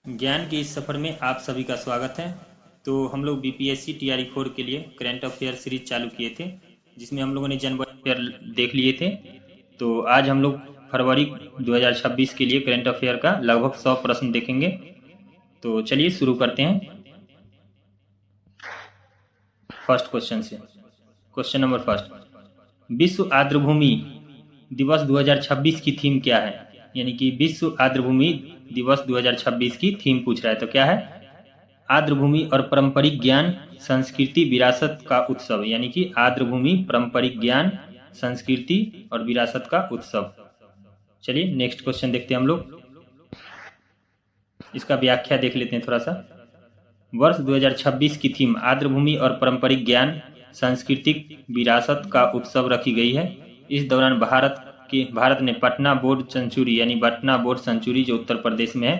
ज्ञान के इस सफ़र में आप सभी का स्वागत है। तो हम लोग बीपीएससी टीआरई 4 के लिए करंट अफेयर सीरीज चालू किए थे, जिसमें हम लोगों ने जनवरी अफेयर देख लिए थे। तो आज हम लोग फरवरी 2026 के लिए करंट अफेयर का लगभग 100 प्रश्न देखेंगे। तो चलिए शुरू करते हैं फर्स्ट क्वेश्चन से। क्वेश्चन नंबर फर्स्ट, विश्व आर्द्रभूमि दिवस 2026 की थीम क्या है? यानी कि विश्व आर्द्रभूमि दिवस 2026 की थीम पूछ रहा है। तो क्या है? आर्द्रभूमि और पारंपरिक ज्ञान संस्कृति विरासत का उत्सव। यानी कि आर्द्रभूमि पारंपरिक ज्ञान संस्कृति और विरासत का उत्सव। चलिए नेक्स्ट क्वेश्चन देखते हैं हम लोग। इसका व्याख्या देख लेते हैं थोड़ा सा। वर्ष 2026 की थीम आर्द्रभूमि और पारंपरिक ज्ञान सांस्कृतिक विरासत का उत्सव रखी गई है। इस दौरान भारत ने पटना बोर्ड सेंचुरी यानी पटना बोर्ड सेंचुरी जो उत्तर प्रदेश में है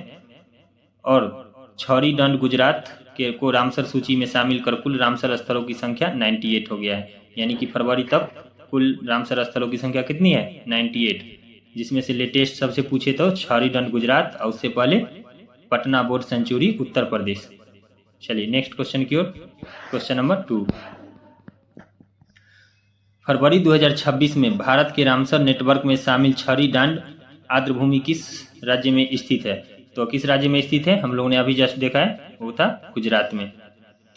और छौरी दंड गुजरात के को रामसर सूची में शामिल कर कुल रामसर स्थलों की संख्या 98 हो गया है। यानी कि फरवरी तक कुल रामसर स्थलों की संख्या कितनी है? 98, जिसमें से लेटेस्ट सबसे पूछे तो छौरी दंड गुजरात और उससे पहले पटना बोर्ड सेंचुरी उत्तर प्रदेश। चलिए नेक्स्ट क्वेश्चन की ओर। क्वेश्चन नंबर 2, फरवरी 2026 में भारत के रामसर नेटवर्क में शामिल छौरी दांड आर्द्रभूमि किस राज्य में स्थित है? तो किस राज्य में स्थित है? हम लोगों ने अभी जस्ट देखा है, वो था गुजरात में।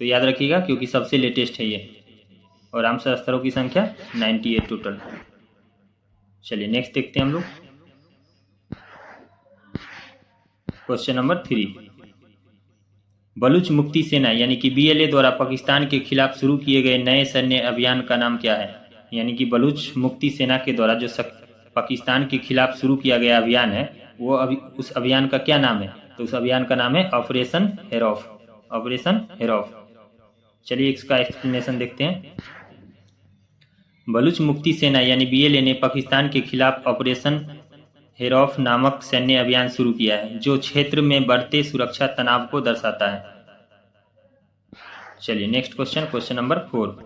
तो याद रखिएगा क्योंकि सबसे लेटेस्ट है ये। और रामसर स्थलों की संख्या 98 टोटल। चलिए नेक्स्ट देखते हैं हम लोग। क्वेश्चन नंबर 3, बलूच मुक्ति सेना यानी कि बीएलए द्वारा पाकिस्तान के खिलाफ शुरू किए गए नए सैन्य अभियान का नाम क्या है? यानी कि बलूच मुक्ति सेना के द्वारा जो पाकिस्तान के खिलाफ शुरू किया गया अभियान है, वो अभी उस अभियान का क्या नाम है? तो उस अभियान का नाम है ऑपरेशन हेरॉफ। ऑपरेशन हेरॉफ। चलिए इसका एक्सप्लेनेशन देखते हैं। बलूच मुक्ति सेना यानी बीएलए ने पाकिस्तान के खिलाफ ऑपरेशन हेरॉफ नामक सैन्य अभियान शुरू किया है, जो क्षेत्र में बढ़ते सुरक्षा तनाव को दर्शाता है। चलिए next question. Question number 4,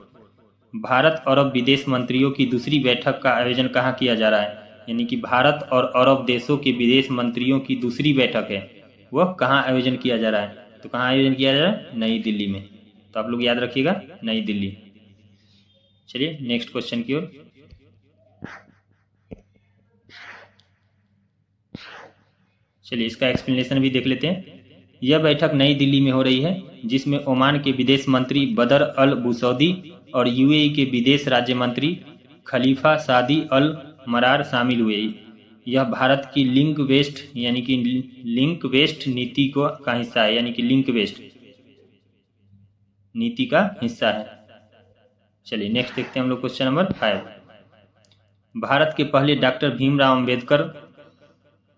Bharat अरब विदेश मंत्रियों की दूसरी बैठक का आयोजन कहाँ किया जा रहा है? यानी कि भारत और अरब देशों के विदेश मंत्रियों की दूसरी बैठक है, वह कहाँ आयोजन किया जा रहा है? तो कहाँ आयोजन किया जा रहा है? नई दिल्ली में। तो आप लोग याद रखिएगा, नई दिल्ली। चलिए नेक्स्ट क्वेश्चन की ओर। चलिए इसका एक्सप्लेनेशन भी देख लेते हैं। यह बैठक नई दिल्ली में हो रही है, जिसमें ओमान के विदेश मंत्री बदर अल बुसौदी और यूएई के विदेश राज्य मंत्री खलीफा सादी अल मरार शामिल हुए। यह भारत की लिंक वेस्ट यानी कि लिंक वेस्ट नीति का हिस्सा है। यानी कि लिंक वेस्ट नीति का हिस्सा है। चलिए नेक्स्ट देखते हैं हम लोग। क्वेश्चन नंबर 5, भारत के पहले डॉक्टर भीमराव अंबेडकर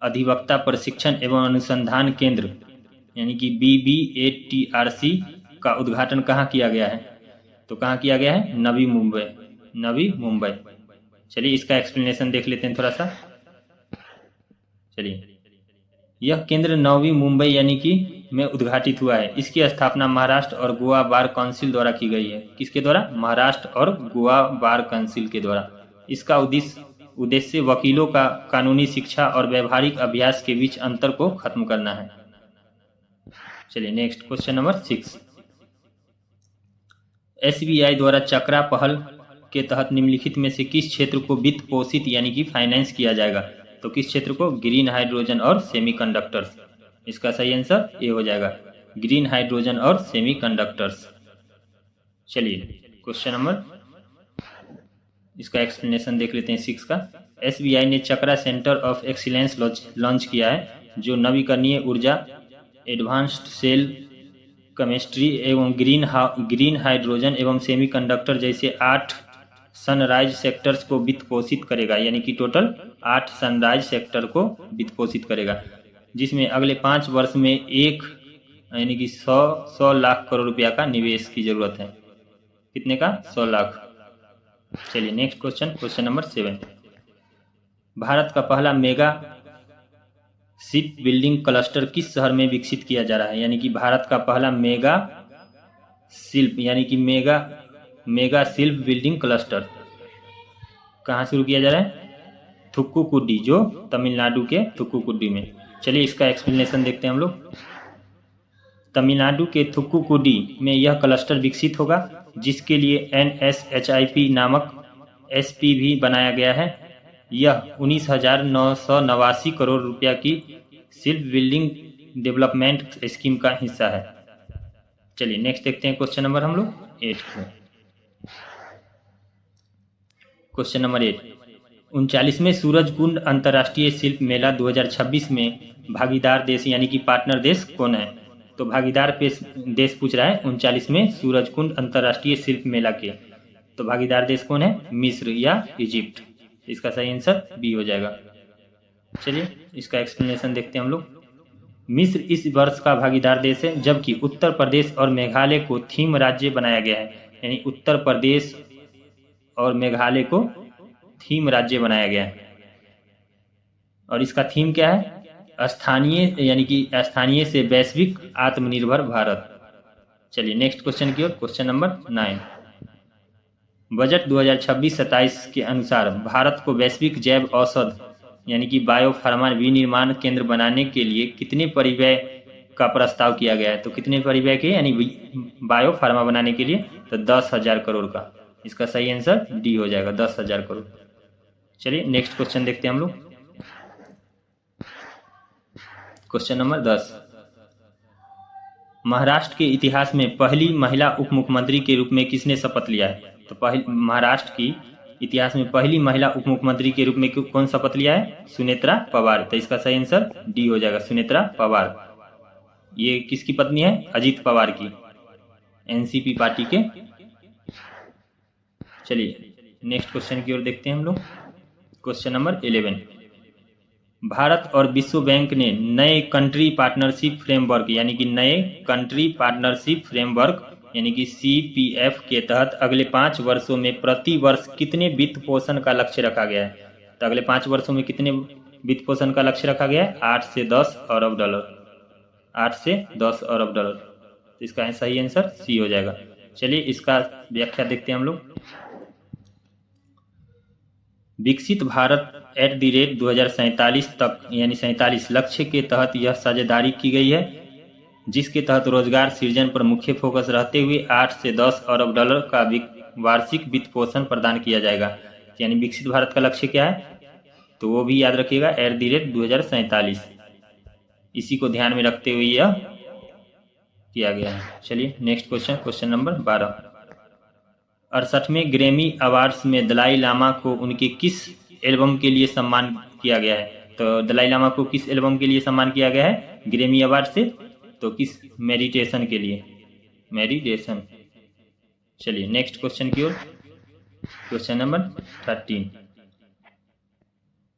अधिवक्ता प्रशिक्षण एवं अनुसंधान केंद्र यानी कि BBATRC का उद्घाटन कहाँ किया गया है? तो कहाँ किया गया है? नवी मुंबई। नवी मुंबई। चलिए इसका एक्सप्लेनेशन देख लेते हैं थोड़ा सा। चलिए, यह केंद्र नवी मुंबई यानी कि में उद्घाटित हुआ है। इसकी स्थापना महाराष्ट्र और गोवा बार काउंसिल द्वारा की गई है। किसके द्वारा? महाराष्ट्र और गोवा बार काउंसिल के द्वारा। इसका उद्देश्य वकीलों का कानूनी शिक्षा और व्यवहारिक अभ्यास के बीच अंतर को खत्म करना है। चलिए नेक्स्ट क्वेश्चन नंबर 6, SBI द्वारा चक्रा पहल के तहत निम्नलिखित में से किस क्षेत्र को वित्त पोषित यानी कि फाइनेंस किया जाएगा? तो किस क्षेत्र को? ग्रीन हाइड्रोजन और सेमीकंडक्टर्स। इसका सही आंसर ए हो जाएगा, ग्रीन हाइड्रोजन और सेमीकंडक्टर्स। चलिए क्वेश्चन नंबर, इसका एक्सप्लेनेशन देख लेते हैं 6 का। SBI ने चक्रा सेंटर ऑफ एक्सीलेंस लॉन्च किया है, जो नवीकरणीय ऊर्जा, एडवांस्ड सेल केमिस्ट्री एवं ग्रीन हाइड्रोजन एवं सेमीकंडक्टर जैसे 8 सनराइज सेक्टर्स को वित्त पोषित करेगा। यानी कि टोटल 8 सनराइज सेक्टर को वित्त पोषित करेगा, जिसमें अगले 5 वर्ष में यानी कि 100 लाख करोड़ रुपया का निवेश की जरूरत है। कितने का? 100 लाख। चलिए next question. Question number 7, Bharat का पहला मेगा शिप बिल्डिंग क्लस्टर किस शहर में विकसित किया जा रहा है? यानी कि भारत का पहला मेगा शिल्प यानी कि मेगा शिल्प बिल्डिंग क्लस्टर कहाँ शुरू किया जा रहा है? थुक्कुकुडी, जो तमिलनाडु के थुक्कुकुडी में। चलिए इसका एक्सप्लेनेशन देखते हैं हम लोग। तमिलनाडु के थुक्कुकुडी में यह क्लस्टर विकसित होगा, जिसके लिए NSHIP नामक SPV बनाया गया है। यह 19,989 करोड़ रुपया की सिल्क बिल्डिंग डेवलपमेंट स्कीम का हिस्सा है। चलिए नेक्स्ट देखते हैं क्वेश्चन नंबर हम लोग 8 को। क्वेश्चन नंबर 8, 39वें सूरजकुंड अंतर्राष्ट्रीय शिल्प मेला 2026 में भागीदार देश यानी कि पार्टनर देश कौन है? तो भागीदार देश पूछ रहा है 39वें सूरजकुंड अंतर्राष्ट्रीय शिल्प मेला के, तो भागीदार देश कौन है? मिस्र या इजिप्ट। इसका सही आंसर बी हो जाएगा। चलिए इसका एक्सप्लेनेशन देखते हैं हम लोग। मिस्र इस वर्ष का भागीदार देश है, जबकि उत्तर प्रदेश और मेघालय को थीम राज्य बनाया गया है। यानी उत्तर प्रदेश और मेघालय को थीम राज्य बनाया गया है, और इसका थीम क्या है? स्थानीय, यानी कि स्थानीय से वैश्विक आत्मनिर्भर भारत। चलिए नेक्स्ट क्वेश्चन की ओर। क्वेश्चन नंबर 9, बजट 2026-27 के अनुसार भारत को वैश्विक जैव औषध यानी कि बायोफार्मा विनिर्माण केंद्र बनाने के लिए कितने परिव्यय का प्रस्ताव किया गया है? तो कितने परिव्यय के, यानी बायोफार्मा बनाने के लिए? तो 10,000 करोड़ का। इसका सही आंसर डी हो जाएगा, 10,000 करोड़। चलिए नेक्स्ट क्वेश्चन देखते हैं हम लोग। क्वेश्चन नंबर 10, महाराष्ट्र के इतिहास में पहली महिला उप मुख्यमंत्री के रूप में किसने शपथ लिया है? तो महाराष्ट्र की इतिहास में पहली महिला उप मुख्यमंत्री के रूप में कौन शपथ लिया है? सुनेत्रा पवार। तो इसका सही आंसर डी हो जाएगा, सुनेत्रा पवार। ये किसकी पत्नी है? अजीत पवार की, एनसीपी पार्टी के। चलिए नेक्स्ट क्वेश्चन की ओर देखते हैं हम लोग। क्वेश्चन नंबर 11, भारत और विश्व बैंक ने नए कंट्री पार्टनरशिप फ्रेमवर्क यानी कि नए कंट्री पार्टनरशिप फ्रेमवर्क यानी कि CPF के तहत अगले 5 वर्षों में प्रति वर्ष कितने वित्त पोषण का लक्ष्य रखा गया है? तो अगले 5 वर्षों में कितने वित्त पोषण का लक्ष्य रखा गया है? 8 से 10 अरब डॉलर। 8 से 10 अरब डॉलर। तो इसका सही आंसर सी हो जाएगा। चलिए इसका व्याख्या देखते हैं हम लोग। विकसित भारत @2047 तक यानी 47 लक्ष्य के तहत यह साझेदारी की गई है, जिसके तहत रोजगार सृजन पर मुख्य फोकस रहते हुए 8 से 10 अरब डॉलर का वार्षिक वित्त पोषण प्रदान किया जाएगा। यानी विकसित भारत का लक्ष्य क्या है? तो वो भी याद रखिएगा, @2047। इसी को ध्यान में रखते हुए यह किया गया है। चलिए नेक्स्ट क्वेश्चन, क्वेश्चन नंबर 12, 68वें ग्रैमी अवार्ड्स में दलाई लामा को उनके किस एल्बम के लिए सम्मान किया गया है? तो दलाई लामा को किस एल्बम के लिए सम्मान किया गया है ग्रैमी अवार्ड से? तो किस? मेडिटेशन के लिए, मेडिटेशन। चलिए नेक्स्ट क्वेश्चन की ओर। क्वेश्चन नंबर 13,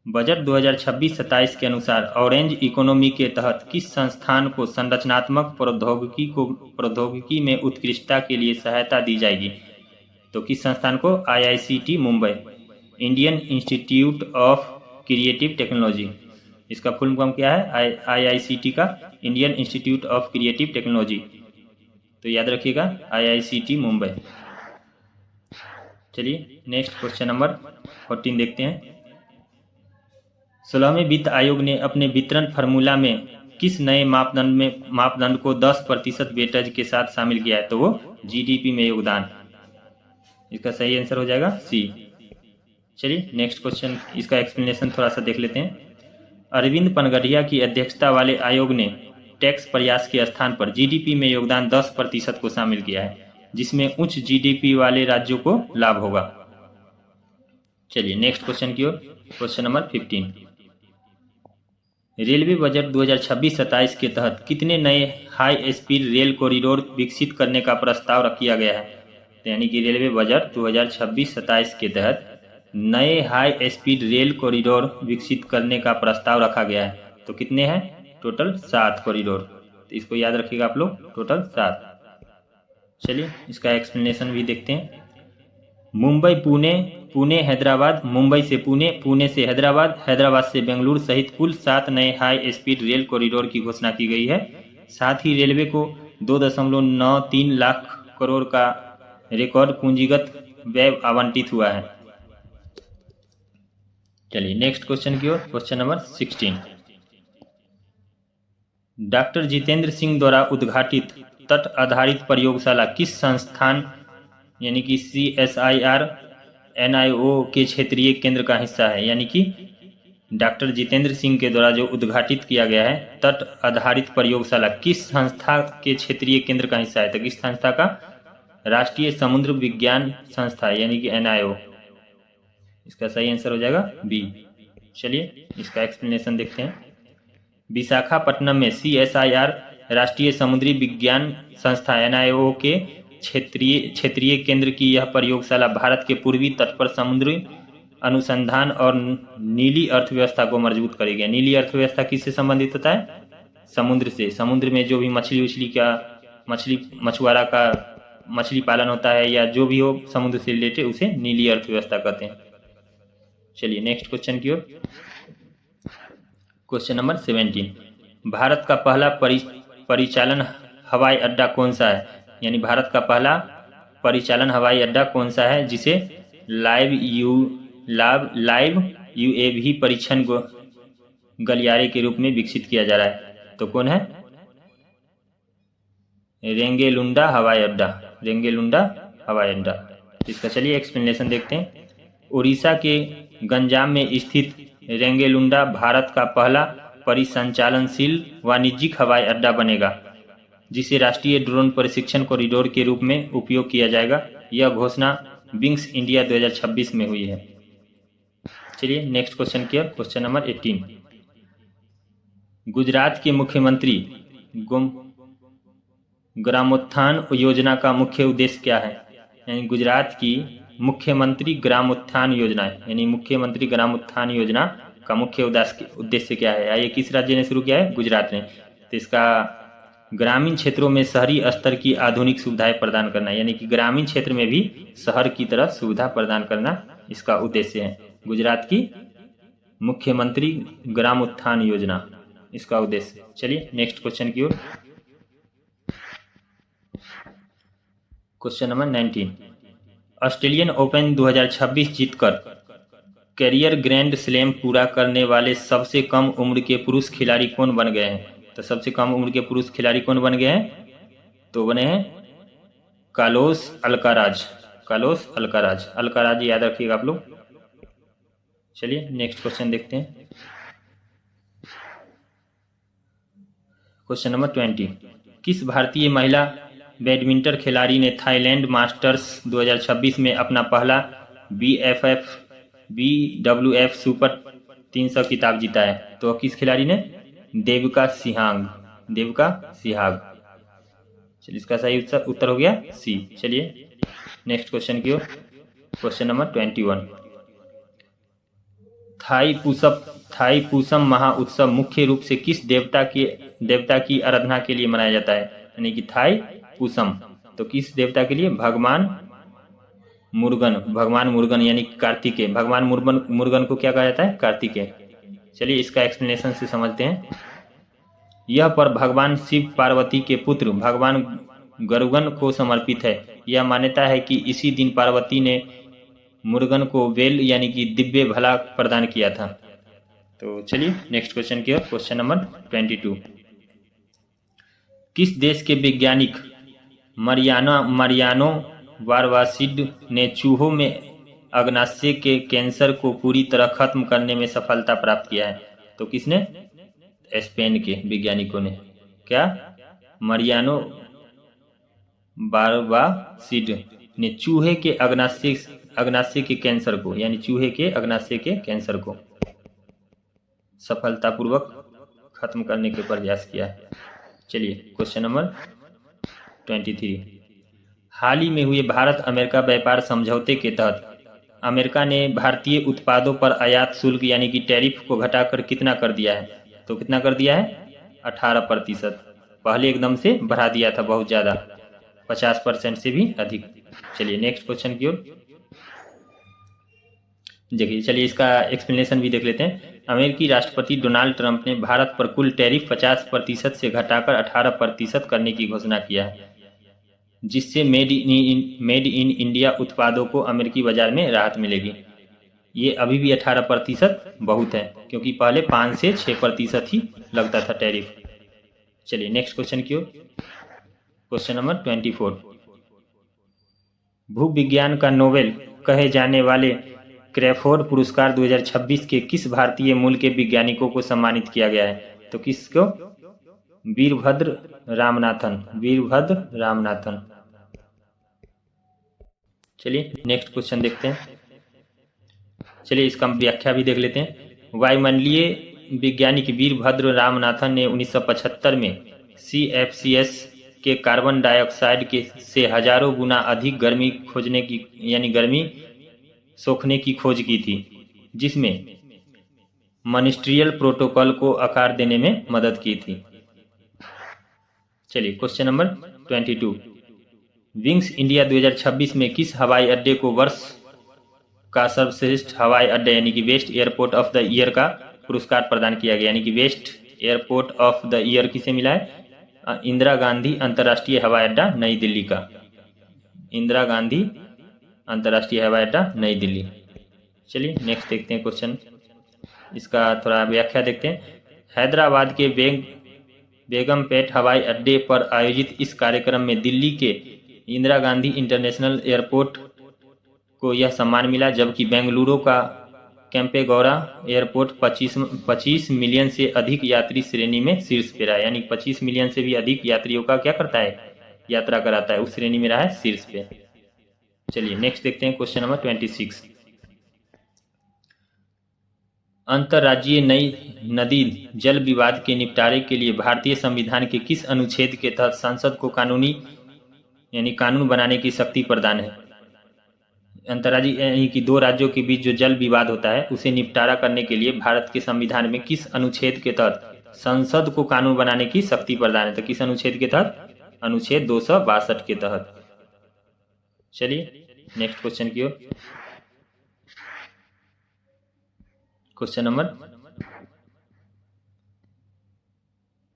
बजट 2026-27 के अनुसार ऑरेंज इकोनॉमी के तहत किस संस्थान को संरचनात्मक प्रौद्योगिकी में उत्कृष्टता के लिए सहायता दी जाएगी? तो किस संस्थान को? IICT Mumbai, Indian institute of creative technology. इसका फुल फॉर्म क्या है? IICT का Indian institute of creative technology. तो याद रखिएगा IICT मुंबई। चलिए नेक्स्ट क्वेश्चन नंबर 14 देखते हैं। 16वें वित्त आयोग ने अपने वितरण फार्मूला में किस नए मापदंड को 10% वेटेज के साथ शामिल किया है? तो वो GDP में योगदान। इसका सही आंसर हो जाएगा सी। चलिए नेक्स्ट क्वेश्चन, इसका एक्सप्लेनेशन थोड़ा सा देख लेते हैं। अरविंद पनगढ़िया की अध्यक्षता वाले आयोग ने टैक्स प्रयास के स्थान पर GDP में योगदान 10% को शामिल किया है, जिसमें उच्च GDP वाले राज्यों को लाभ होगा। चलिए नेक्स्ट क्वेश्चन की ओर। क्वेश्चन नंबर 15, रेलवे बजट 2026-27 के तहत कितने नए हाई स्पीड रेल कॉरिडोर विकसित करने का प्रस्ताव किया गया है? यानी कि रेलवे बजट 2026-27 के तहत नए हाई स्पीड रेल कॉरिडोर विकसित करने का प्रस्ताव रखा गया है। तो कितने हैं? Total 7 corridor. तो इसको याद रखिएगा आप लोग, टोटल 7। चलिए इसका एक्सप्लेनेशन भी देखते हैं। मुंबई पुणे, पुणे हैदराबाद, मुंबई से पुणे, पुणे से हैदराबाद, हैदराबाद से बेंगलुरु सहित कुल 7 नए हाई स्पीड रेल कॉरिडोर की घोषणा की गई है। साथ ही रेलवे को 2.93 लाख करोड़ का रिकॉर्ड पूंजीगत व्यय आवंटित हुआ है। चलिए नेक्स्ट क्वेश्चन की ओर। Question number 16, doctor Jitendra Singh द्वारा उद्घाटित तट आधारित प्रयोगशाला किस संस्थान यानी कि CSIR NIO के क्षेत्रीय केंद्र का हिस्सा है? यानी कि डॉक्टर जितेंद्र सिंह के द्वारा जो उद्घाटित किया गया है तट आधारित प्रयोगशाला किस संस्था के क्षेत्रीय केंद्र का हिस्सा है? तो किस संस्था का? राष्ट्रीय समुद्र विज्ञान संस्था यानी कि NIO। इसका सही आंसर हो जाएगा बी। चलिए इसका एक्सप्लेनेशन देखते हैं। विशाखापट्टनम में CSIR राष्ट्रीय समुद्री विज्ञान संस्था NIO के क्षेत्रीय केंद्र की यह प्रयोगशाला भारत के पूर्वी तट पर समुद्री अनुसंधान और नीली अर्थव्यवस्था को मजबूत करेगी। नीली अर्थव्यवस्था किससे संबंधित होता है? समुद्र से। समुद्र में जो भी मछुआरा का मछली पालन होता है या जो भी हो समुद्र से रिलेटेड उसे नीली अर्थव्यवस्था कहते हैं। चलिए नेक्स्ट क्वेश्चन की ओर। Question number 17। भारत का पहला परिचालन हवाई अड्डा कौन सा है? यानी भारत का पहला परिचालन हवाई अड्डा कौन सा है जिसे लाइव UAV परीक्षण गलियारे के रूप में विकसित किया जा रहा है? तो कौन है? रेंगेलुंडा हवाई अड्डा। रेंगेलुंडा हवाई अड्डा। इसका चलिए एक्सप्लेनेशन देखते हैं। उड़ीसा के गंजाम में स्थित रेंगेलुंडा भारत का पहला परिसंचालनशील वाणिज्यिक हवाई अड्डा बनेगा जिसे राष्ट्रीय ड्रोन प्रशिक्षण कॉरिडोर के रूप में उपयोग किया जाएगा। यह घोषणा विंग्स इंडिया 2026 में हुई है। चलिए नेक्स्ट क्वेश्चन की ओर। Question number 18। गुजरात के मुख्यमंत्री ग्रामोत्थान योजना का मुख्य उद्देश्य क्या है? यानी गुजरात की मुख्यमंत्री ग्रामोत्थान योजना यानी मुख्यमंत्री ग्रामोत्थान योजना का मुख्य उद्देश्य क्या है? ये किस राज्य ने शुरू किया है? गुजरात ने। तो इसका ग्रामीण क्षेत्रों में शहरी स्तर की आधुनिक सुविधाएं प्रदान करना यानी कि ग्रामीण क्षेत्र में भी शहर की तरह सुविधा प्रदान करना इसका उद्देश्य है। गुजरात की मुख्यमंत्री ग्रामोत्थान योजना इसका उद्देश्य। चलिए नेक्स्ट क्वेश्चन की ओर। Question number 19। ऑस्ट्रेलियन ओपन 2026 जीतकर कैरियर ग्रैंड स्लैम पूरा करने वाले सबसे कम उम्र के पुरुष खिलाड़ी कौन बन गए हैं? तो सबसे कम उम्र के पुरुष खिलाड़ी कौन बन गए हैं? तो बने हैं Carlos Alcaraz. Carlos Alcaraz. Alcaraz याद रखिएगा आप लोग। चलिए नेक्स्ट क्वेश्चन देखते हैं। Question number 20। किस भारतीय महिला बैडमिंटन खिलाड़ी ने थाईलैंड मास्टर्स 2026 में अपना पहला BWF सुपर 300 खिताब जीता है? तो किस खिलाड़ी ने? देविका सिहाग। देविका सिहाग। चलिए इसका सही उत्तर हो गया सी। चलिए नेक्स्ट क्वेश्चन की ओर। Question number 21। थाई पूसम महाउत्सव मुख्य रूप से किस देवता की आराधना के लिए मनाया जाता है? यानी कि थाई पूसम तो किस देवता के लिए? भगवान मुरुगन यानी कार्तिकेय। भगवान मुरुगन को क्या कहा जाता है? कार्तिकेय। चलिए इसका एक्सप्लेनेशन से समझते हैं। यह पर्व भगवान शिव पार्वती के पुत्र भगवान गरुगन को समर्पित है। यह मान्यता है कि इसी दिन पार्वती ने मुरुगन को वेल यानी कि दिव्य भला प्रदान किया था। तो चलिए नेक्स्ट क्वेश्चन की ओर। Question number 22। किस देश के वैज्ञानिक मरियानो वारवासिड ने चूहों में अग्नाशय के कैंसर को पूरी तरह खत्म करने में सफलता प्राप्त किया है? तो किसने? स्पेन के वैज्ञानिकों ने। क्या? मरियानो वारवासिड ने चूहे के अग्नाशय के कैंसर को यानी चूहे के अग्नाशय के कैंसर को सफलतापूर्वक खत्म करने के प्रयास किया है। चलिए क्वेश्चन नंबर 23। हाल ही में हुए भारत अमेरिका व्यापार समझौते के तहत अमेरिका ने भारतीय उत्पादों पर आयात शुल्क यानी कि टैरिफ को घटाकर कितना कर दिया है? तो कितना कर दिया है? 18%। पहले एकदम से बढ़ा दिया था बहुत ज़्यादा, 50% से भी अधिक। चलिए नेक्स्ट क्वेश्चन की ओर देखिए। चलिए इसका एक्सप्लेनेशन भी देख लेते हैं। अमेरिकी राष्ट्रपति डोनाल्ड ट्रंप ने भारत पर कुल टैरिफ 50% से घटाकर 18% करने की घोषणा किया है, जिससे मेड इन इंडिया उत्पादों को अमेरिकी बाजार में राहत मिलेगी। ये अभी भी 18% बहुत है, क्योंकि पहले 5 से 6% ही लगता था टैरिफ। चलिए नेक्स्ट क्वेश्चन की ओर। Question number 24। भू विज्ञान का नोबेल कहे जाने वाले क्रैफोर्ड पुरस्कार 2026 के किस भारतीय मूल के वैज्ञानिकों को सम्मानित किया गया है? तो किसको? वीरभद्र रामनाथन, वीरभद्र रामनाथन। चलिए नेक्स्ट क्वेश्चन देखते हैं। चलिए इसका व्याख्या भी देख लेते हैं। वायुमंडलीय वैज्ञानिक वीरभद्र रामनाथन ने 1975 में CFCs के कार्बन डाइऑक्साइड के से हजारों गुना अधिक गर्मी खोजने की यानी गर्मी सोखने की खोज की थी, जिसमें मॉन्ट्रियल प्रोटोकॉल को आकार देने में मदद की थी। चलिए क्वेश्चन नंबर 22। विंग्स इंडिया 2026 में किस हवाई अड्डे को वर्ष का सर्वश्रेष्ठ हवाई अड्डा यानी कि best airport of the year का पुरस्कार प्रदान किया गया? यानी कि best airport of the year किसे मिला है? इंदिरा गांधी अंतर्राष्ट्रीय हवाई अड्डा नई दिल्ली का। इंदिरा गांधी अंतर्राष्ट्रीय हवाई अड्डा नई दिल्ली। चलिए नेक्स्ट देखते हैं क्वेश्चन, इसका थोड़ा व्याख्या देखते हैं। हैदराबाद के बेगमपेट हवाई अड्डे पर आयोजित इस कार्यक्रम में दिल्ली के इंदिरा गांधी इंटरनेशनल एयरपोर्ट को यह सम्मान मिला, जबकि बेंगलुरु का कैंपेगौड़ा एयरपोर्ट 25 मिलियन से अधिक यात्री श्रेणी में शीर्ष पे रहा है। यानी 25 मिलियन से भी अधिक यात्रियों का क्या करता है? यात्रा कराता है, उस श्रेणी में रहा है शीर्ष पे। चलिए नेक्स्ट देखते हैं क्वेश्चन नंबर 26। अंतर्राज्यीय नई नदी जल विवाद के निपटारे के लिए भारतीय संविधान के किस अनुच्छेद के तहत संसद को कानून बनाने की शक्ति प्रदान है? अंतर्राज्यीय यानी कि दो राज्यों के बीच जो जल विवाद होता है उसे निपटारा करने के लिए भारत के संविधान में किस अनुच्छेद के तहत संसद को कानून बनाने की शक्ति प्रदान है? तो किस अनुच्छेद के तहत? अनुच्छेद 262 के तहत। चलिए नेक्स्ट क्वेश्चन की ओर। क्वेश्चन नंबर,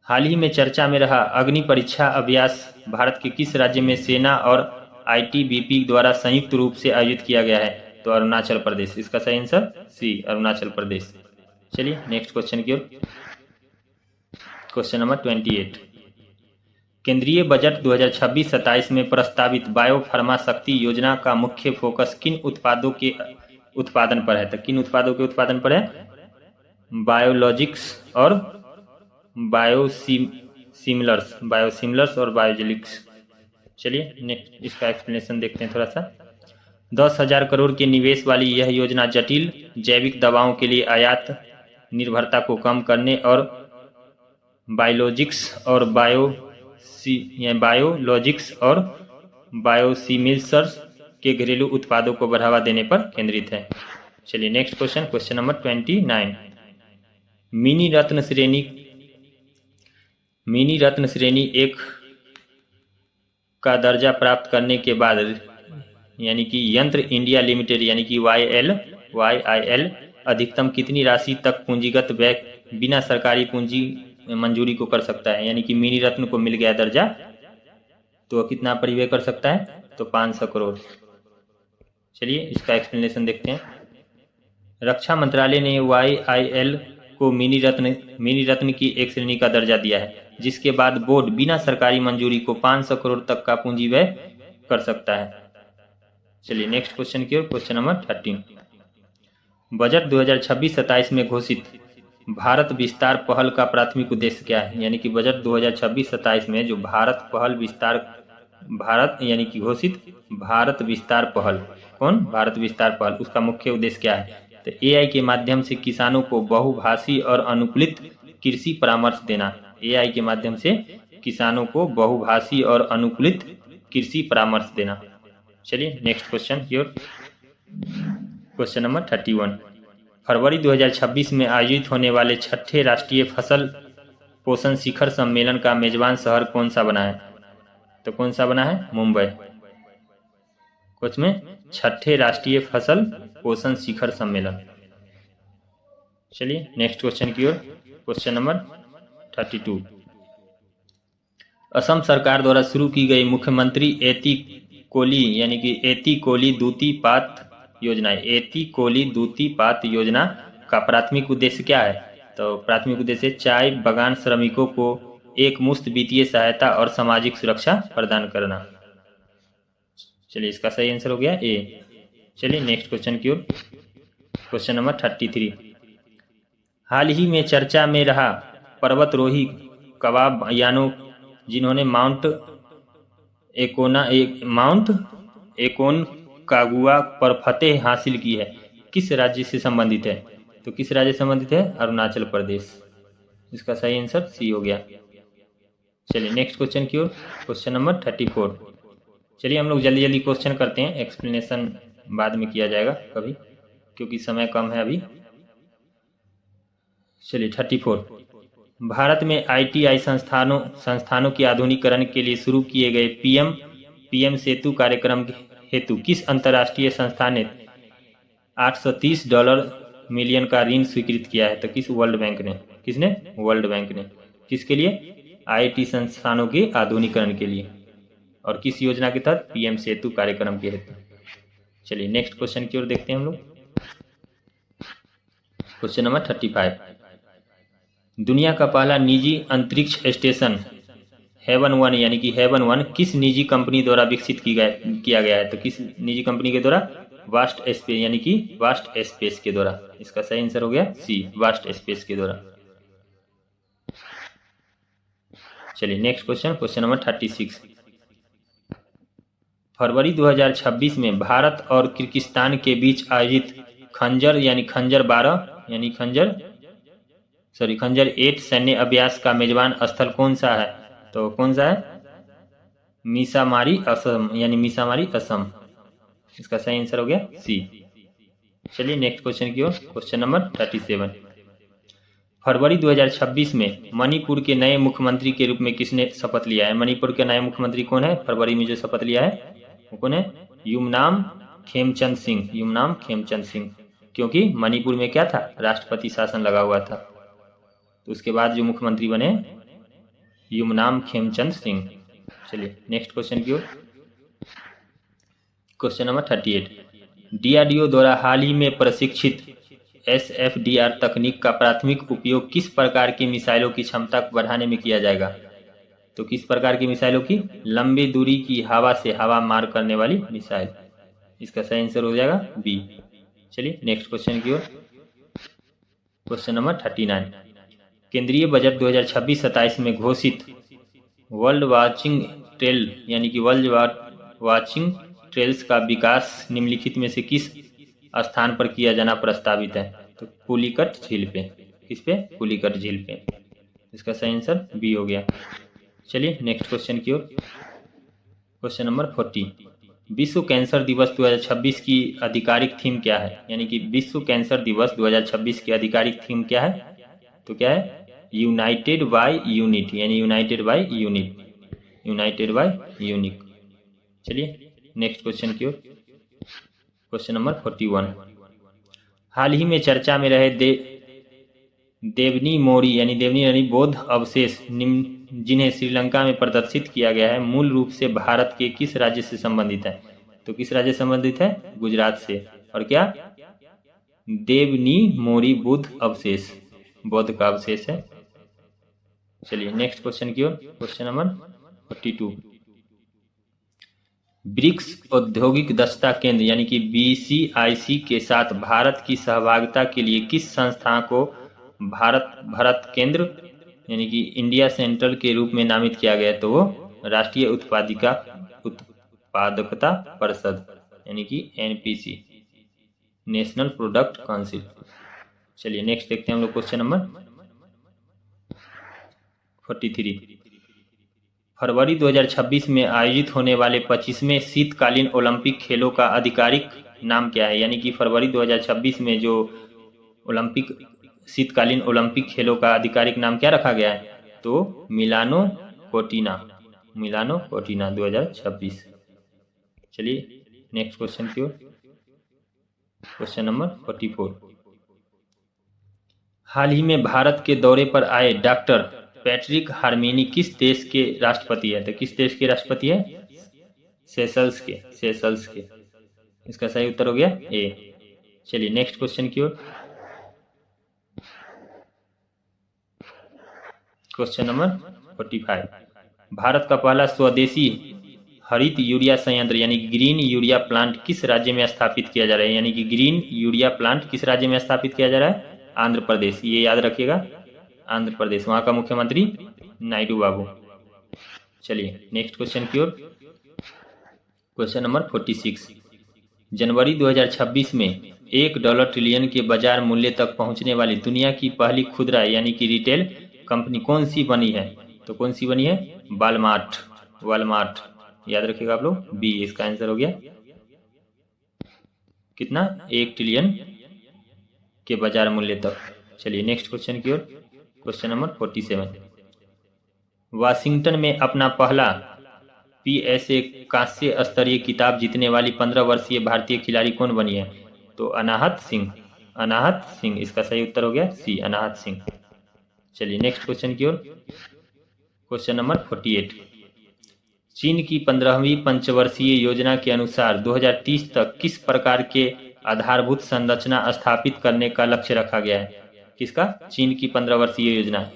हाल ही में चर्चा में रहा अग्नि परीक्षा अभ्यास भारत के किस राज्य में सेना और ITBP द्वारा संयुक्त रूप से आयोजित किया गया है? तो अरुणाचल प्रदेश। इसका सही आंसर सी, अरुणाचल प्रदेश। चलिए नेक्स्ट क्वेश्चन की ओर। Question number 28। केंद्रीय बजट 2026-27 में प्रस्तावित बायो फार्मा शक्ति योजना का मुख्य फोकस किन उत्पादों के उत्पादन पर है? तो किन उत्पादों के उत्पादन पर है? बायोलॉजिक्स और बायोसिमिलर्स और बायोजेलिक्स। चलिए नेक्स्ट इसका एक्सप्लेनेशन देखते हैं थोड़ा सा। 10,000 करोड़ के निवेश वाली यह योजना जटिल जैविक दवाओं के लिए आयात निर्भरता को कम करने और बायोलॉजिक्स और बायोसिमिलर्स के घरेलू उत्पादों को बढ़ावा देने पर केंद्रित है। चलिए next question, question number 29। Mini ratna श्रेणी 1 का दर्जा प्राप्त करने के बाद यानी कि यंत्र इंडिया लिमिटेड यानी कि YIL अधिकतम कितनी राशि तक पूंजीगत व्यय बिना सरकारी पूंजी मंजूरी को कर सकता है? यानी कि मिनी रत्न को मिल गया दर्जा तो कितना परिव्यय कर सकता है? तो 500 करोड़। चलिए इसका एक्सप्लेनेशन देखते हैं। रक्षा मंत्रालय ने YIL को मिनी रत्न की एक श्रेणी का दर्जा दिया है, जिसके बाद बोर्ड बिना सरकारी मंजूरी को 500 करोड़ तक का पूंजी व्यय कर सकता है। चलिए नेक्स्ट क्वेश्चन की ओर। Question number 13। बजट 2026-27 में घोषित भारत विस्तार पहल का प्राथमिक उद्देश्य क्या है? यानी कि बजट 2026-27 में जो यानी कि घोषित भारत विस्तार पहल, भारत विस्तार पहल, उसका मुख्य उद्देश्य क्या है? तो AI के माध्यम से किसानों को बहुभाषी और अनुकूलित कृषि परामर्श देना। AI के माध्यम से किसानों को बहुभाषी और अनुकूलित कृषि परामर्श देना। चलिए नेक्स्ट क्वेश्चन की ओर। Question number 31। फरवरी 2026 में आयोजित होने वाले 6ठे राष्ट्रीय फसल पोषण शिखर सम्मेलन का मेजबान शहर कौन सा बना है? तो कौन सा बना है? मुंबई। कुछ में 6ठे राष्ट्रीय फसल पोषण शिखर सम्मेलन। चलिए नेक्स्ट क्वेश्चन की ओर। Question number 32। असम सरकार द्वारा शुरू की गई मुख्यमंत्री एती कोली दूती पात योजना का प्राथमिक उद्देश्य क्या है? तो प्राथमिक उद्देश्य चाय बागान श्रमिकों को एक मुफ्त वित्तीय सहायता और सामाजिक सुरक्षा प्रदान करना। चलिए इसका सही आंसर हो गया ए। चलिए नेक्स्ट क्वेश्चन की ओर। Question number 33। हाल ही में चर्चा में रहा पर्वतरोही कबाब यानो जिन्होंने माउंट एकोनकागुआ पर फतेह हासिल की है, किस राज्य से संबंधित है? तो किस राज्य से संबंधित है? अरुणाचल प्रदेश। इसका सही आंसर सी हो गया। चलिए नेक्स्ट क्वेश्चन की ओर। Question number 34। चलिए हम लोग जल्दी जल्दी क्वेश्चन करते हैं, एक्सप्लेनेशन बाद में किया जाएगा कभी, क्योंकि समय कम है अभी। चलिए 34। भारत में आईटीआई संस्थानों के आधुनिकीकरण के लिए शुरू किए गए पीएम सेतु कार्यक्रम हेतु किस अंतर्राष्ट्रीय संस्था ने $830 मिलियन का ऋण स्वीकृत किया है? तो किस वर्ल्ड बैंक ने? किसने? वर्ल्ड बैंक ने। किसके लिए? आईटी संस्थानों के आधुनिकीकरण के लिए। और किस योजना के तहत? पीएम सेतु कार्यक्रम के हेतु। चलिए नेक्स्ट क्वेश्चन की ओर देखते हैं हम लोग। Question number 35। दुनिया का पहला निजी अंतरिक्ष स्टेशन हेवन 1 यानी कि हेवन 1 किस निजी कंपनी द्वारा विकसित किया गया है? तो किस निजी कंपनी के द्वारा? वास्ट स्पेस यानी कि वास्ट स्पेस के द्वारा। इसका सही आंसर हो गया सी, वास्ट स्पेस के द्वारा। चलिए नेक्स्ट क्वेश्चन, क्वेश्चन नंबर 36। फरवरी 2026 में भारत और किर्गिस्तान के बीच आयोजित खंजर 8 सैन्य अभ्यास का मेजबान स्थल कौन सा है? तो कौन सा है? मीसामारी असम यानी मीसामारी असम। इसका सही आंसर हो गया सी। चलिए नेक्स्ट क्वेश्चन की ओर। Question number 37। फरवरी 2026 में मणिपुर के नए मुख्यमंत्री के रूप में किसने शपथ लिया है? मणिपुर के नए मुख्यमंत्री कौन है? फरवरी में जो शपथ लिया है वो कौन है? युमनाम खेमचंद सिंह। क्योंकि मणिपुर में क्या था? राष्ट्रपति शासन लगा हुआ था। तो उसके बाद जो मुख्यमंत्री बने युमनाम खेमचंद सिंह। चलिए नेक्स्ट क्वेश्चन की ओर। Question number 38। डीआरडीओ द्वारा हाल ही में प्रशिक्षित SFDR तकनीक का प्राथमिक उपयोग किस प्रकार की मिसाइलों की क्षमता को बढ़ाने में किया जाएगा? तो किस प्रकार की मिसाइलों की? लंबी दूरी की हवा से हवा मार करने वाली मिसाइल। इसका सही आंसर हो जाएगा बी। चलिए नेक्स्ट क्वेश्चन की ओर। Question number 39। केंद्रीय बजट 2026-27 में घोषित वर्ल्ड वाचिंग ट्रेल यानी कि वर्ल्ड वाचिंग ट्रेल्स का विकास निम्नलिखित में से किस स्थान पर किया जाना प्रस्तावित है? तो पुलिकट झील पे। किस पे? पुलिकट झील पे। इसका सही आंसर बी हो गया। चलिए नेक्स्ट क्वेश्चन की ओर। Question number 40। विश्व कैंसर दिवस 2026 की आधिकारिक थीम क्या है? यानी कि विश्व कैंसर दिवस 2026 की आधिकारिक थीम क्या है? तो क्या है? यूनाइटेड बाय यूनिट यानी यूनाइटेड बाय यूनिक। चलिए नेक्स्ट क्वेश्चन की ओर। Question number 41। हाल ही में चर्चा में रहे देवनी मोरी बौद्ध अवशेष जिन्हें श्रीलंका में प्रदर्शित किया गया है मूल रूप से भारत के किस राज्य से संबंधित है? तो किस राज्य से संबंधित है? गुजरात से। और क्या? देवनी मोरी बुद्ध अवशेष बौद्ध का अवशेष है। चलिए नेक्स्ट क्वेश्चन की ओर। Question number 42। ब्रिक्स औद्योगिक दक्षता केंद्र यानी कि BCIC के साथ भारत की सहभागिता के लिए किस संस्था को भारत केंद्र यानी कि इंडिया सेंट्रल के रूप में नामित किया गया? तो वो राष्ट्रीय उत्पादकता परिषद यानी कि NPC, नेशनल प्रोडक्ट काउंसिल। चलिए नेक्स्ट देखते हैं हम लोग क्वेश्चन नंबर 43। फरवरी 2026 में आयोजित होने वाले 25वें शीतकालीन ओलंपिक खेलों का आधिकारिक नाम क्या है? यानी कि फरवरी 2026 में जो शीतकालीन ओलंपिक खेलों का आधिकारिक नाम क्या रखा गया है? तो मिलानो कोर्टिना 2026। चलिए नेक्स्ट क्वेश्चन की ओर। Question number 44। हाल ही में भारत के दौरे पर आए डॉक्टर पैट्रिक हार्मेनी किस देश के राष्ट्रपति है? तो किस देश के राष्ट्रपति है? सेशल्स के। इसका सही उत्तर हो गया ए। चलिए नेक्स्ट क्वेश्चन की ओर। Question number 45। भारत का पहला स्वदेशी हरित यूरिया संयंत्र यानी ग्रीन यूरिया प्लांट किस राज्य में स्थापित किया जा रहा है, यानी कि ग्रीन यूरिया प्लांट किस राज्य में स्थापित किया जा रहा है, आंध्र प्रदेश। ये याद रखिएगा, आंध्र प्रदेश। वहां का मुख्यमंत्री नायडू बाबू। चलिए नेक्स्ट क्वेश्चन की ओर। Question number 46। जनवरी 2026 में $1 ट्रिलियन के बाजार मूल्य तक पहुंचने वाली दुनिया की पहली खुदरा यानी कि रिटेल कंपनी कौन सी बनी है? तो कौन सी बनी है? वालमार्ट। वालमार्ट याद रखिएगा आप लोग, बी इसका आंसर हो गया। कितना? 1 ट्रिलियन के बाजार मूल्य तक। चलिए नेक्स्ट क्वेश्चन की ओर। Question number 47। वाशिंगटन में अपना पहला PSA कांस्य स्तरीय खिताब जीतने वाली 15 वर्षीय भारतीय खिलाड़ी कौन बनी है? तो अनाहत सिंह। अनाहत सिंह इसका सही उत्तर हो गया, सी अनाहत सिंह। चलिए नेक्स्ट क्वेश्चन की ओर। Question number 48। चीन की 15वीं पंचवर्षीय योजना के अनुसार 2030 तक किस प्रकार के आधारभूत संरचना स्थापित करने का लक्ष्य रखा गया है? किसका? चीन की 15 वर्षीय योजना।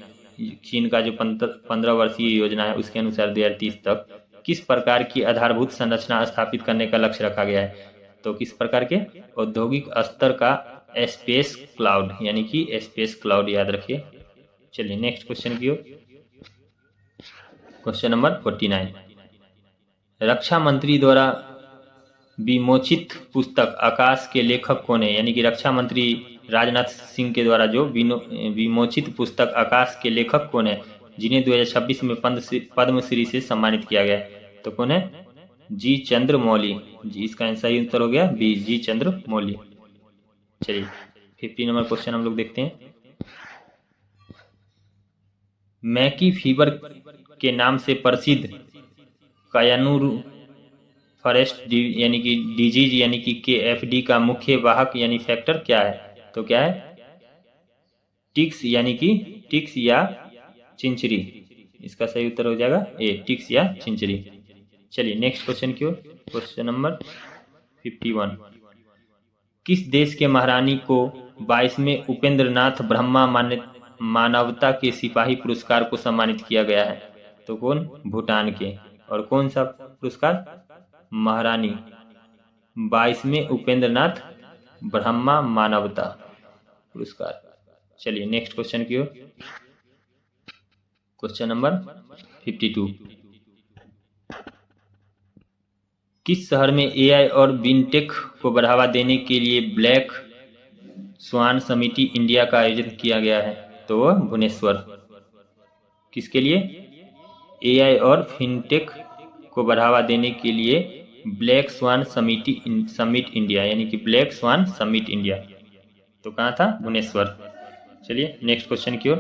चीन का जो 15 वर्षीय योजना है उसके अनुसार 2030 तक किस प्रकार की आधारभूत संरचना स्थापित करने का लक्ष्य रखा गया है? तो किस प्रकार के? औद्योगिक स्तर का स्पेस क्लाउड यानी कि स्पेस क्लाउड याद रखिए। चलिए नेक्स्ट क्वेश्चन की ओर। Question number 49। रक्षा मंत्री द्वारा विमोचित पुस्तक आकाश के लेखक कौन है? यानी कि रक्षा मंत्री राजनाथ सिंह के द्वारा जो विमोचित पुस्तक आकाश के लेखक कौन है, जिन्हें 2026 में पद्मश्री से सम्मानित किया गया? तो कौन है? जी चंद्र मौली। जी इसका सही उत्तर हो गया बी, जी चंद्र मौली। चलिए 50 नंबर क्वेश्चन हम लोग देखते हैं। मैकी फीवर के नाम से प्रसिद्ध कायानूर फॉरेस्ट यानी कि डिजीज यानी कि KFD का मुख्य वाहक यानी फैक्टर क्या है? तो क्या है? टिक्स यानी कि टिक्स या चिंचरी। इसका सही उत्तर हो जाएगा ए, टिक्स या चिंचरी। चलिए नेक्स्ट क्वेश्चन की ओर। Question number 51। किस देश के महारानी को 22वें उपेंद्रनाथ ब्रह्मा मानवता के सिपाही पुरस्कार को सम्मानित किया गया है? तो कौन? भूटान के। और कौन सा पुरस्कार? महारानी 22वें उपेंद्रनाथ ब्रह्मा मानवता पुरस्कार। चलिए नेक्स्ट क्वेश्चन की ओर। Question number 52। किस शहर में AI और बिनटेक को बढ़ावा देने के लिए ब्लैक स्वान समिति इंडिया का आयोजन किया गया है? तो वह भुवनेश्वर। किसके लिए? AI और फिनटेक को बढ़ावा देने के लिए ब्लैक स्वान समिट इंडिया यानी कि ब्लैक स्वान समिट इंडिया। तो कहाँ था? भुवनेश्वर। चलिए नेक्स्ट क्वेश्चन की ओर।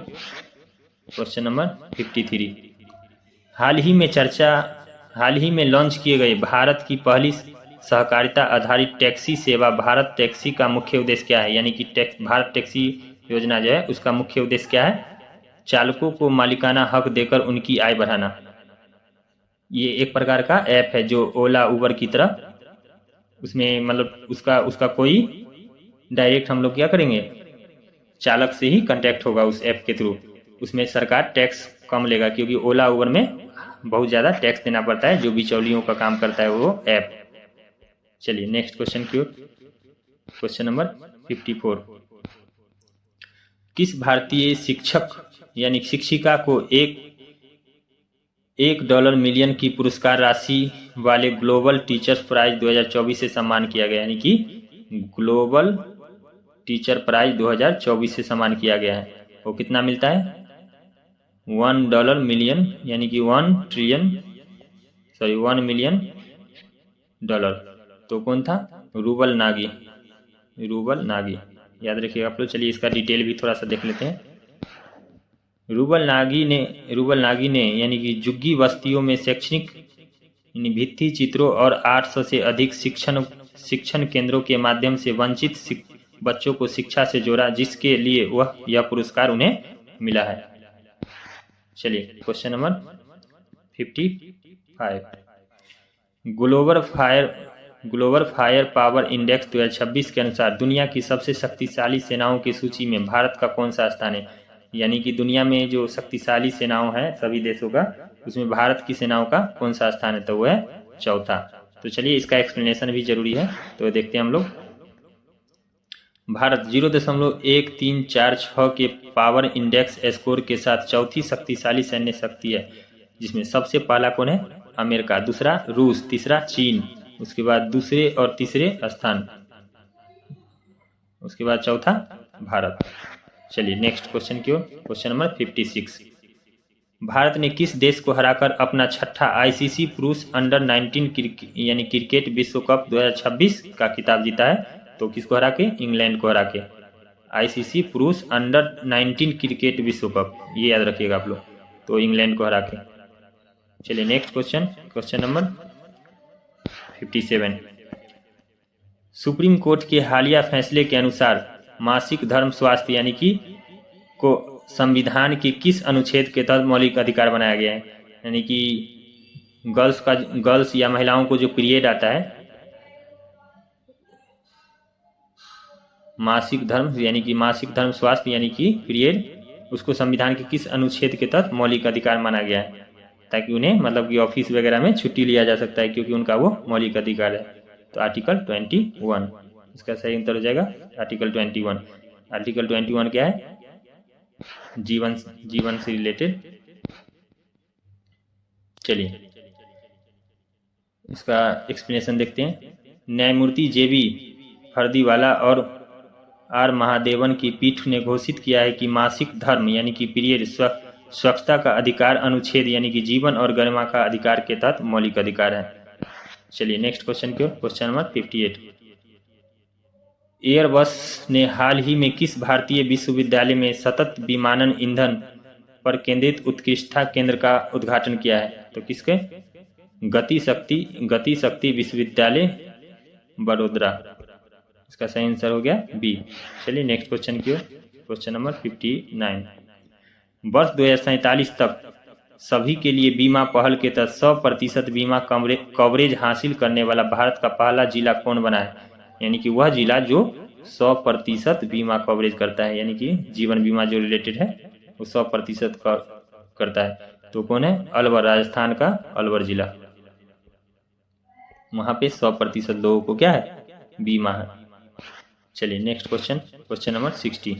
Question number 53। हाल ही में लॉन्च किए गए भारत की पहली सहकारिता आधारित टैक्सी सेवा भारत टैक्सी का मुख्य उद्देश्य क्या है? यानी कि भारत टैक्सी योजना जो है उसका मुख्य उद्देश्य क्या है? चालकों को मालिकाना हक देकर उनकी आय बढ़ाना। ये एक प्रकार का ऐप है जो ओला उबर की तरह, उसमें मतलब उसका कोई डायरेक्ट हम लोग क्या करेंगे, चालक से ही कांटेक्ट होगा उस ऐप के थ्रू। उसमें सरकार टैक्स कम लेगा क्योंकि ओला उबर में बहुत ज़्यादा टैक्स देना पड़ता है, जो बिचौलियों का काम करता है वो ऐप। चलिए नेक्स्ट क्वेश्चन की ओर। Question number 54। किस भारतीय शिक्षक यानी शिक्षिका को $1 मिलियन की पुरस्कार राशि वाले ग्लोबल टीचर्स प्राइज 2024 से सम्मान किया गया? यानी कि ग्लोबल टीचर प्राइज 2024 से सम्मान किया गया है। वो कितना मिलता है? $1 मिलियन यानी कि 1 मिलियन डॉलर। तो कौन था? रूबल नागी। रूबल नागी याद रखिएगा आप लोग। चलिए इसका डिटेल भी थोड़ा सा देख लेते हैं। रूबल नागी ने यानी कि झुग्गी बस्तियों में शैक्षणिक भित्ति चित्रों और 800 से अधिक शिक्षण केंद्रों के माध्यम से वंचित बच्चों को शिक्षा से जोड़ा, जिसके लिए यह पुरस्कार उन्हें मिला है। चलिए question number 55। Global fire power index 2026 के अनुसार दुनिया की सबसे शक्तिशाली सेनाओं की सूची में भारत का कौन सा स्थान है? यानी कि दुनिया में जो शक्तिशाली सेनाओं है सभी देशों का, उसमें भारत की सेनाओं का कौन सा स्थान है, तो वो है चौथा। तो चलिए इसका एक्सप्लेनेशन भी जरूरी है, तो देखते हैं हम लोग। भारत 0.1346 के पावर इंडेक्स स्कोर के साथ चौथी शक्तिशाली सैन्य शक्ति है, जिसमें सबसे पहला कौन है, अमेरिका, दूसरा रूस, तीसरा चीन, उसके बाद दूसरे और तीसरे स्थान, उसके बाद चौथा भारत। चलिए नेक्स्ट क्वेश्चन की ओर, क्वेश्चन नंबर 56। भारत ने किस देश को हराकर अपना छठा आईसीसी पुरुष अंडर 19 यानी क्रिकेट विश्व कप 2026 का खिताब जीता है, तो किसको हरा के, इंग्लैंड को हरा के, आईसीसी पुरुष अंडर 19 क्रिकेट विश्व कप, ये याद रखिएगा आप लोग, तो इंग्लैंड को हरा के। चलिए next question, question number 57। Supreme court के हालिया फैसले के अनुसार मासिक धर्म स्वास्थ्य यानी कि को संविधान के किस अनुच्छेद के तहत मौलिक अधिकार बनाया गया है, यानी कि गर्ल्स या महिलाओं को जो पीरियड आता है, मासिक धर्म यानी कि मासिक धर्म स्वास्थ्य यानी कि पीरियड, उसको संविधान के किस अनुच्छेद के तहत मौलिक अधिकार माना गया है, ताकि उन्हें मतलब कि ऑफिस वगैरह में छुट्टी लिया जा सकता है, क्योंकि उनका वो मौलिक अधिकार है। तो आर्टिकल 21, इसका सही उत्तर हो जाएगा आर्टिकल 21। आर्टिकल 21 क्या है, जीवन से रिलेटेड। चलिए इसका एक्सप्लेनेशन देखते हैं। न्यायमूर्ति जेबी फर्दीवाला और आर महादेवन की पीठ ने घोषित किया है कि मासिक धर्म यानी कि पीरियड स्वच्छता का अधिकार अनुच्छेद यानी कि जीवन और गरिमा का अधिकार के तहत मौलिक अधिकार है। चलिए नेक्स्ट क्वेश्चन की ओर, क्वेश्चन नंबर 58। एयरबस ने हाल ही में किस भारतीय विश्वविद्यालय में सतत विमानन ईंधन पर केंद्रित उत्कृष्टता केंद्र का उद्घाटन किया है, तो किसके, गति शक्ति विश्वविद्यालय बड़ोदरा, इसका सही आंसर हो गया बी। चलिए नेक्स्ट क्वेश्चन की ओर, क्वेश्चन नंबर 59। वर्ष 2047 तक सभी के लिए बीमा पहल के तहत 100% बीमा कवरेज हासिल करने वाला भारत का पहला जिला कौन बना है, यानी कि वह जिला जो 100% बीमा कवरेज करता है, यानी कि जीवन बीमा जो रिलेटेड है वो 100% करता है, तो कौन है, अलवर, राजस्थान का अलवर जिला, वहां पे 100% लोगों को क्या है, बीमा है। चलिए नेक्स्ट क्वेश्चन, क्वेश्चन नंबर 60।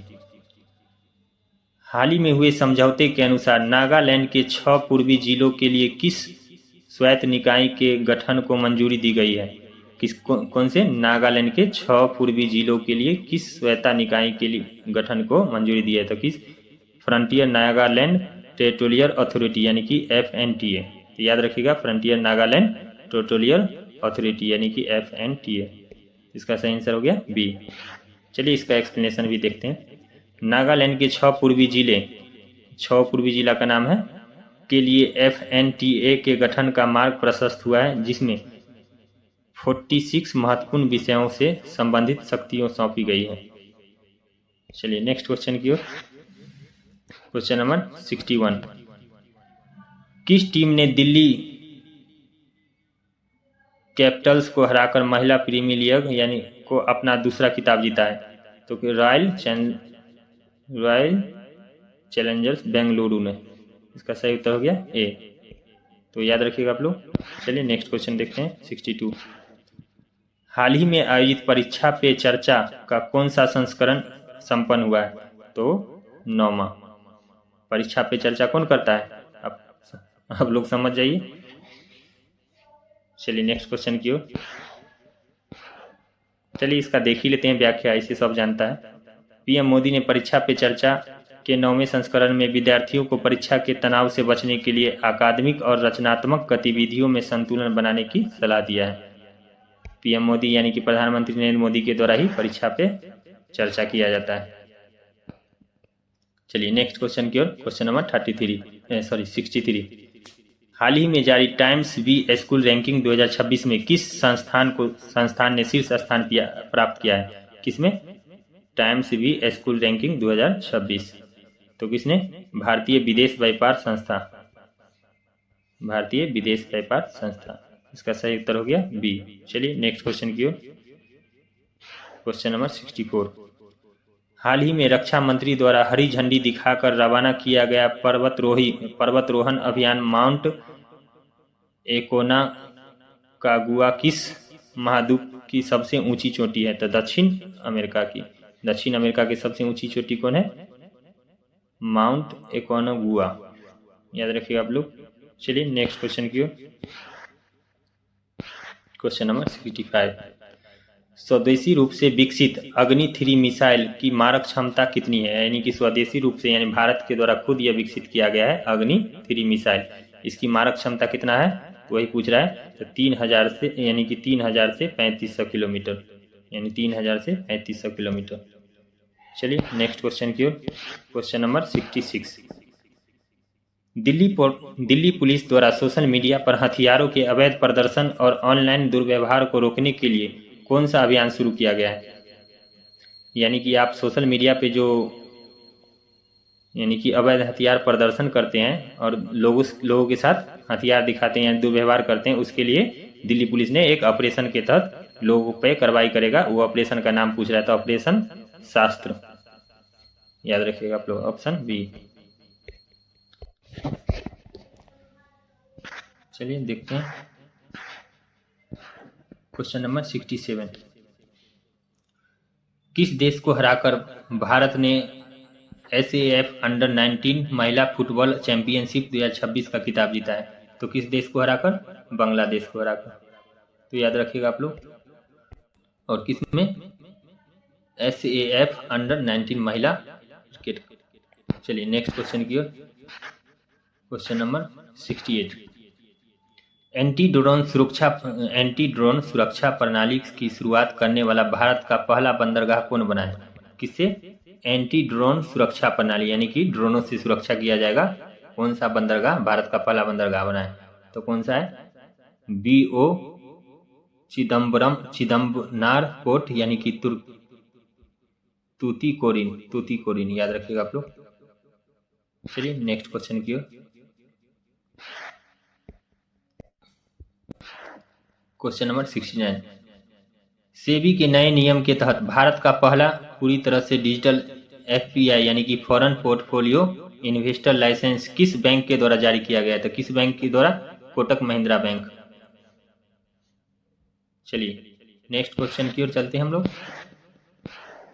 हाल ही में हुए समझौते के अनुसार नागालैंड के 6 पूर्वी जिलों के लिए किस स्वायत्त निकाय के गठन को मंजूरी दी गई है, कौन से, नागालैंड के 6 पूर्वी जिलों के लिए किस स्वायत्त निकाय के लिए गठन को मंजूरी दी है, तो किस, फ्रंटियर नागालैंड टेरिटोरियल अथॉरिटी यानी कि FNTA, तो याद रखिएगा फ्रंटियर नागालैंड टेरिटोरियल अथॉरिटी यानी कि FNTA, इसका सही आंसर हो गया बी। चलिए इसका एक्सप्लेनेशन भी देखते हैं। नागालैंड के 6 पूर्वी जिला का नाम है के लिए FNTA के गठन का मार्ग प्रशस्त हुआ है, जिसमें 46 महत्वपूर्ण विषयों से संबंधित शक्तियां सौंपी गई है। चलिए नेक्स्ट क्वेश्चन की ओर, क्वेश्चन नंबर 61। किस टीम ने दिल्ली कैपिटल्स को हराकर महिला प्रीमियर लीग यानी को अपना दूसरा खिताब जीता है, तो रॉयल चैलेंजर्स बेंगलुरु ने, इसका सही उत्तर हो गया ए, तो याद रखिएगा आप लोग। चलिए नेक्स्ट क्वेश्चन देखते हैं 62। हाल ही में आयोजित परीक्षा पे चर्चा का कौन सा संस्करण संपन्न हुआ है, तो 9वां। परीक्षा पे चर्चा कौन करता है, आप लोग समझ जाइए। चलिए नेक्स्ट क्वेश्चन की ओर, चलिए इसका देख ही लेते हैं व्याख्या, इसे सब जानता है। PM मोदी ने परीक्षा पे चर्चा के 9वें संस्करण में विद्यार्थियों को परीक्षा के तनाव से बचने के लिए अकादमिक और रचनात्मक गतिविधियों में संतुलन बनाने की सलाह दिया है। PM मोदी यानी कि प्रधानमंत्री नरेंद्र मोदी के द्वारा ही परीक्षा पे चर्चा किया जाता है। चलिए नेक्स्ट क्वेश्चन की ओर, क्वेश्चन नंबर 63। हाल ही में जारी टाइम्स वी स्कूल रैंकिंग 2026 में किस संस्थान ने शीर्ष स्थान प्राप्त किया है, किसमें, टाइम्स वी स्कूल रैंकिंग 2026, तो किसने, भारतीय विदेश व्यापार संस्था, इसका सही उत्तर हो गया बी। चलिए नेक्स्ट क्वेश्चन की ओर, क्वेश्चन नंबर 64। हाल ही में रक्षा मंत्री द्वारा हरी झंडी दिखाकर रवाना किया गया पर्वतरोहण अभियान माउंट एकोनाकागुआ किस महाद्वीप की सबसे ऊंची चोटी है? तो दक्षिण अमेरिका की सबसे ऊंची चोटी कौन है? माउंट एकोनागुआ, याद रखिएगा आप लोग। चलिए नेक्स्ट क्वेश्चन की ओर। क्वेश्चन नंबर 65, स्वदेशी रूप से विकसित अग्नि 3 मिसाइल की मारक क्षमता कितनी है? यानी कि स्वदेशी रूप से, यानी भारत के द्वारा खुद यह विकसित किया गया है अग्नि 3 मिसाइल, इसकी मारक क्षमता कितना है? वही पूछ रहा है। तो 3000 से, यानी कि 3000 से 3500 किलोमीटर, यानी 3000 से 3500 किलोमीटर। चलिए नेक्स्ट क्वेश्चन की ओर। क्वेश्चन नंबर 66, दिल्ली पुलिस द्वारा सोशल मीडिया पर हथियारों के अवैध प्रदर्शन और ऑनलाइन दुर्व्यवहार को रोकने के लिए कौन सा अभियान शुरू किया गया है? यानी कि आप सोशल मीडिया पे जो यानी कि अवैध हथियार प्रदर्शन करते हैं और लोगों के साथ हथियार दिखाते हैं, दुर्व्यवहार करते हैं, उसके लिए दिल्ली पुलिस ने एक ऑपरेशन के तहत लोगों पे कार्रवाई करेगा। वो ऑपरेशन का नाम पूछ रहा है, तो ऑपरेशन शास्त्र, याद रखिएगा आप लोग, ऑप्शन बी। चलिए देखते हैं क्वेश्चन नंबर 67, किस देश को हराकर भारत ने SAF अंडर 19 महिला फुटबॉल चैंपियनशिप 2026 का खिताब जीता है? तो किस देश को हराकर? बांग्लादेश को हराकर, तो याद रखिएगा आप लोग। और किस में? SAF अंडर 19 महिला क्रिकेट। चलिए नेक्स्ट क्वेश्चन की ओर। क्वेश्चन नंबर 68, एंटी ड्रोन सुरक्षा प्रणाली की शुरुआत करने वाला भारत का पहला बंदरगाह कौन बना है? किससे? एंटी ड्रोन सुरक्षा प्रणाली, यानी कि ड्रोनों से सुरक्षा किया जाएगा। कौन सा बंदरगाह भारत का पहला बंदरगाह बना है? तो कौन सा है? BO चिदम्बरनार पोर्ट, यानी कि तूतीकोरिन, याद रखिएगा आप लोग। चलिए नेक्स्ट क्वेश्चन की ओर। क्वेश्चन नंबर 69, सेबी के नए नियम के तहत भारत का पहला पूरी तरह से डिजिटल FPI यानी कि फॉरेन पोर्टफोलियो इन्वेस्टर लाइसेंस किस बैंक के द्वारा जारी किया गया? तो किस बैंक के द्वारा? कोटक महिंद्रा बैंक। चलिए नेक्स्ट क्वेश्चन की ओर चलते हैं हम लोग।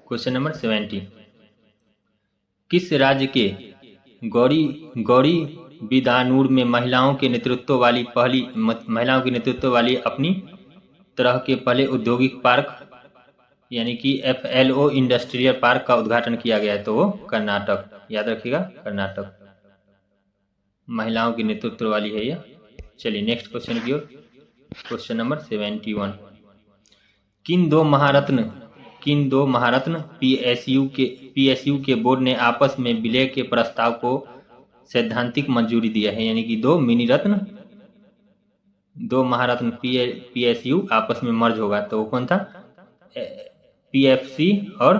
क्वेश्चन नंबर 70, किस राज्य के गौरी बिदानूर में महिलाओं के नेतृत्व वाली अपनी तरह के पहले औद्योगिक पार्क यानी कि FLO इंडस्ट्रियल पार्क का उद्घाटन किया गया है? तो वो कर्नाटक, याद रखिएगा, कर्नाटक। महिलाओं के नेतृत्व वाली है यह। चलिए नेक्स्ट क्वेश्चन की ओर। क्वेश्चन नंबर 71, किन दो महारत्न PSU के बोर्ड ने आपस में विलय के प्रस्ताव को सैद्धांतिक मंजूरी दिया है? यानी कि दो महारत्न PSU आपस में मर्ज होगा, तो वो कौन था? PFC और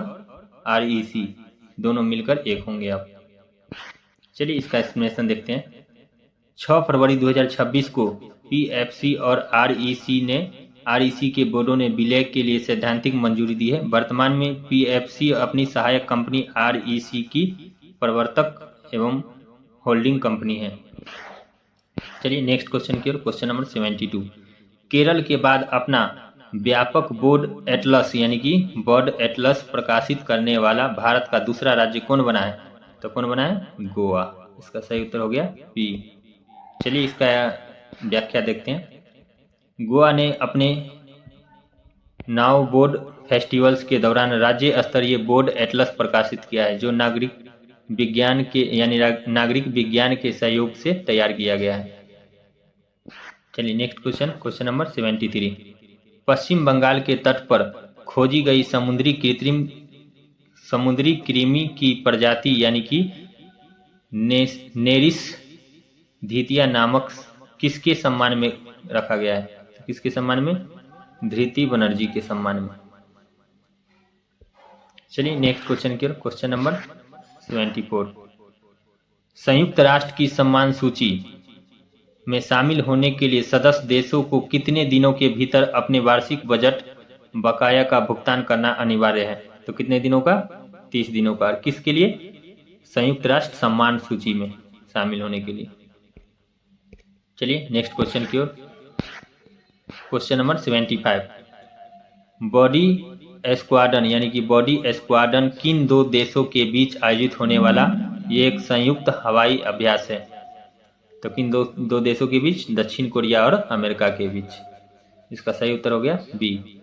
REC दोनों मिलकर एक होंगे आप। चलिए इसका एक्सप्लेनेशन देखते हैं। 6 फरवरी 2026 को PFC और REC के बोर्डों ने विलय के लिए सैद्धांतिक मंजूरी दी है। वर्तमान में PFC अपनी सहायक कंपनी REC की प्रवर्तक एवं होल्डिंग कंपनी है। चलिए नेक्स्ट क्वेश्चन की ओर। क्वेश्चन नंबर 72, केरल के बाद अपना व्यापक बोर्ड एटलस यानी कि बर्ड एटलस प्रकाशित करने वाला भारत का दूसरा राज्य कौन बना है? तो कौन बना है? गोवा। इसका सही उत्तर हो गया बी। चलिए इसका व्याख्या देखते हैं। गोवा ने अपने नाव बोर्ड फेस्टिवल्स के दौरान राज्य स्तरीय बोर्ड एटलस प्रकाशित किया है, जो नागरिक विज्ञान के सहयोग से तैयार किया गया है। चलिए नेक्स्ट क्वेश्चन नंबर 73, पश्चिम बंगाल के तट पर खोजी गई समुद्री कृमि की प्रजाति यानी कि नेरिस धीतिया नामक किसके सम्मान में रखा गया है? किसके सम्मान में? धृति बनर्जी के सम्मान में। चलिए नेक्स्ट क्वेश्चन की ओर। क्वेश्चन नंबर 74, संयुक्त राष्ट्र की सम्मान सूची में शामिल होने के लिए सदस्य देशों को कितने दिनों के भीतर अपने वार्षिक बजट बकाया का भुगतान करना अनिवार्य है? तो कितने दिनों का? 30 दिनों का। किसके लिए? संयुक्त राष्ट्र सम्मान सूची में शामिल होने के लिए। चलिए नेक्स्ट क्वेश्चन की ओर। क्वेश्चन नंबर 75, बॉडी स्क्वाड्रन यानी कि बॉडी स्क्वाड्रन किन दो देशों के बीच आयोजित होने वाला ये एक संयुक्त हवाई अभ्यास है? तो किन दो देशों के बीच? दक्षिण कोरिया और अमेरिका के बीच। इसका सही उत्तर हो गया बी।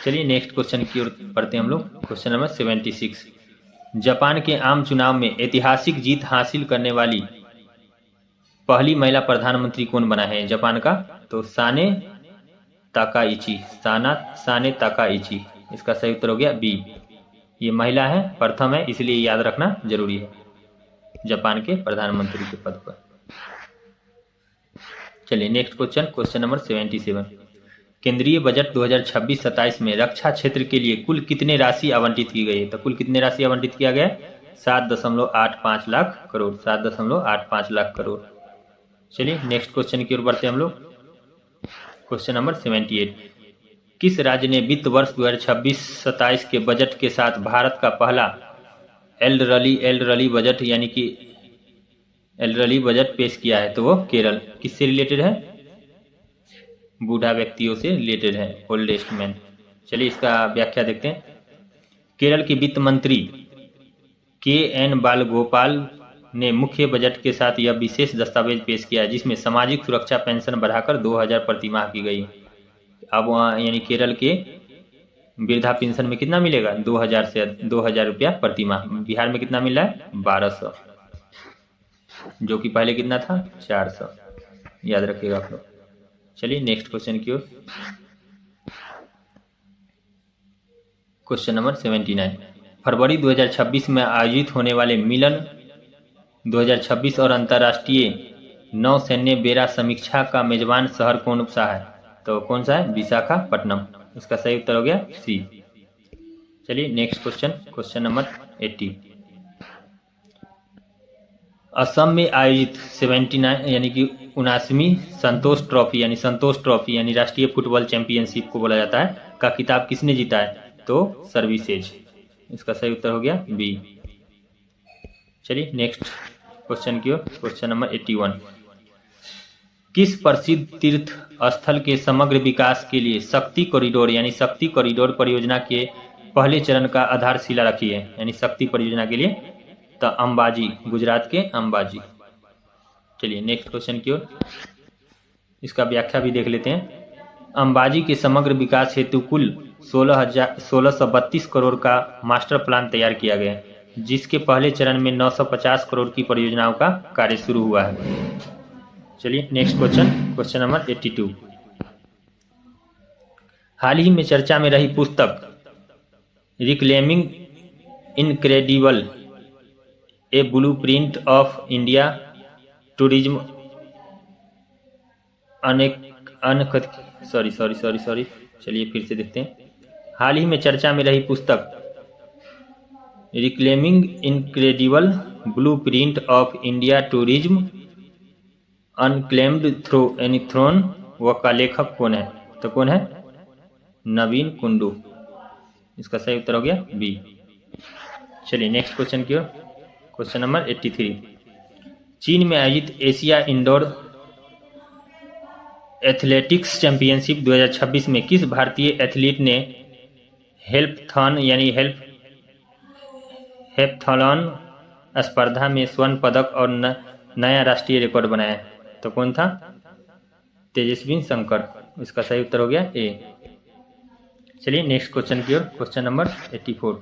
चलिए नेक्स्ट क्वेश्चन की ओर पढ़ते हैं हम लोग। क्वेश्चन नंबर 76, जापान के आम चुनाव में ऐतिहासिक जीत हासिल करने वाली पहली महिला प्रधानमंत्री कौन बना है जापान का? तो साने ताकाइची। इसका सही उत्तर हो गया बी। ये महिला है, प्रथम है, इसलिए याद रखना जरूरी है जापान के प्रधानमंत्री के पद पर। चलिए नेक्स्ट क्वेश्चन, क्वेश्चन नंबर 77, केंद्रीय बजट 2026-27 में रक्षा क्षेत्र के लिए कुल कितने राशि आवंटित की गई है? तो कुल कितने राशि आवंटित किया गया? 7.85 लाख करोड़। 7.85 लाख करोड़। चलिए नेक्स्ट क्वेश्चन की ओर बढ़ते हैं हम लोग। क्वेश्चन नंबर 78, किस राज्य ने वित्त वर्ष 2026-27 के बजट के साथ भारत का पहला एल्डरली बजट यानी कि एल्डरली बजट पेश किया है? तो वो केरल। किससे रिलेटेड है? बूढ़ा व्यक्तियों से रिलेटेड है, ओल्डेस्ट मैन। चलिए इसका व्याख्या देखते हैं। केरल के वित्त मंत्री KN बालगोपाल ने मुख्य बजट के साथ यह विशेष दस्तावेज पेश किया है जिसमें सामाजिक सुरक्षा पेंशन बढ़ाकर 2000 प्रति माह की गई। अब वहाँ यानी केरल के वृद्धा पेंशन में कितना मिलेगा? 2000 रुपया प्रति माह। बिहार में कितना मिल रहा है? 1200, जो कि पहले कितना था? 400। याद रखिएगा आप लोग। चलिए नेक्स्ट क्वेश्चन की ओर। क्वेश्चन नंबर 79, फरवरी 2026 में आयोजित होने वाले मिलन 2026 और अंतर्राष्ट्रीय नौसैन्य बेड़ा समीक्षा का मेजबान शहर कौन सा है? तो कौन सा है? विशाखापट्टनम। इसका सही उत्तर हो गया सी। चलिए next question, question number 80, Assam में आयोजित 79 यानी कि 79वीं संतोष ट्रॉफी यानी राष्ट्रीय फुटबॉल चैंपियनशिप को बोला जाता है का खिताब किसने जीता है? तो सर्विसेज। इसका सही उत्तर हो गया बी। चलिए नेक्स्ट क्वेश्चन की ओर। क्वेश्चन नंबर 81, किस प्रसिद्ध तीर्थ स्थल के समग्र विकास के लिए शक्ति कॉरिडोर परियोजना के पहले चरण का आधारशिला रखी है? यानी शक्ति परियोजना के लिए तो अंबाजी, गुजरात के अंबाजी। चलिए नेक्स्ट क्वेश्चन की ओर। इसका व्याख्या भी देख लेते हैं। अंबाजी के समग्र विकास हेतु कुल 1632 करोड़ का मास्टर प्लान तैयार किया गया, जिसके पहले चरण में 950 करोड़ की परियोजनाओं का कार्य शुरू हुआ है। चलिए नेक्स्ट क्वेश्चन, क्वेश्चन नंबर 82, हाल ही में चर्चा में रही पुस्तक reclaiming incredible A blueprint of India tourism चलिए फिर से देखते हैं। हाल ही में चर्चा में रही पुस्तक reclaiming incredible blueprint of India tourism unclaimed throne व का लेखक कौन है? तो कौन है? नवीन कुंडू। इसका सही उत्तर हो गया बी। चलिए नेक्स्ट क्वेश्चन की ओर। क्वेश्चन नंबर 83, चीन में आयोजित एशिया इंडोर एथलेटिक्स चैंपियनशिप 2026 में किस भारतीय एथलीट ने हेप्थलॉन स्पर्धा में स्वर्ण पदक और नया राष्ट्रीय रिकॉर्ड बनाया? तो कौन था? तेजस्वी शंकर। इसका सही उत्तर हो गया ए। चलिए नेक्स्ट क्वेश्चन की ओर। क्वेश्चन नंबर 84,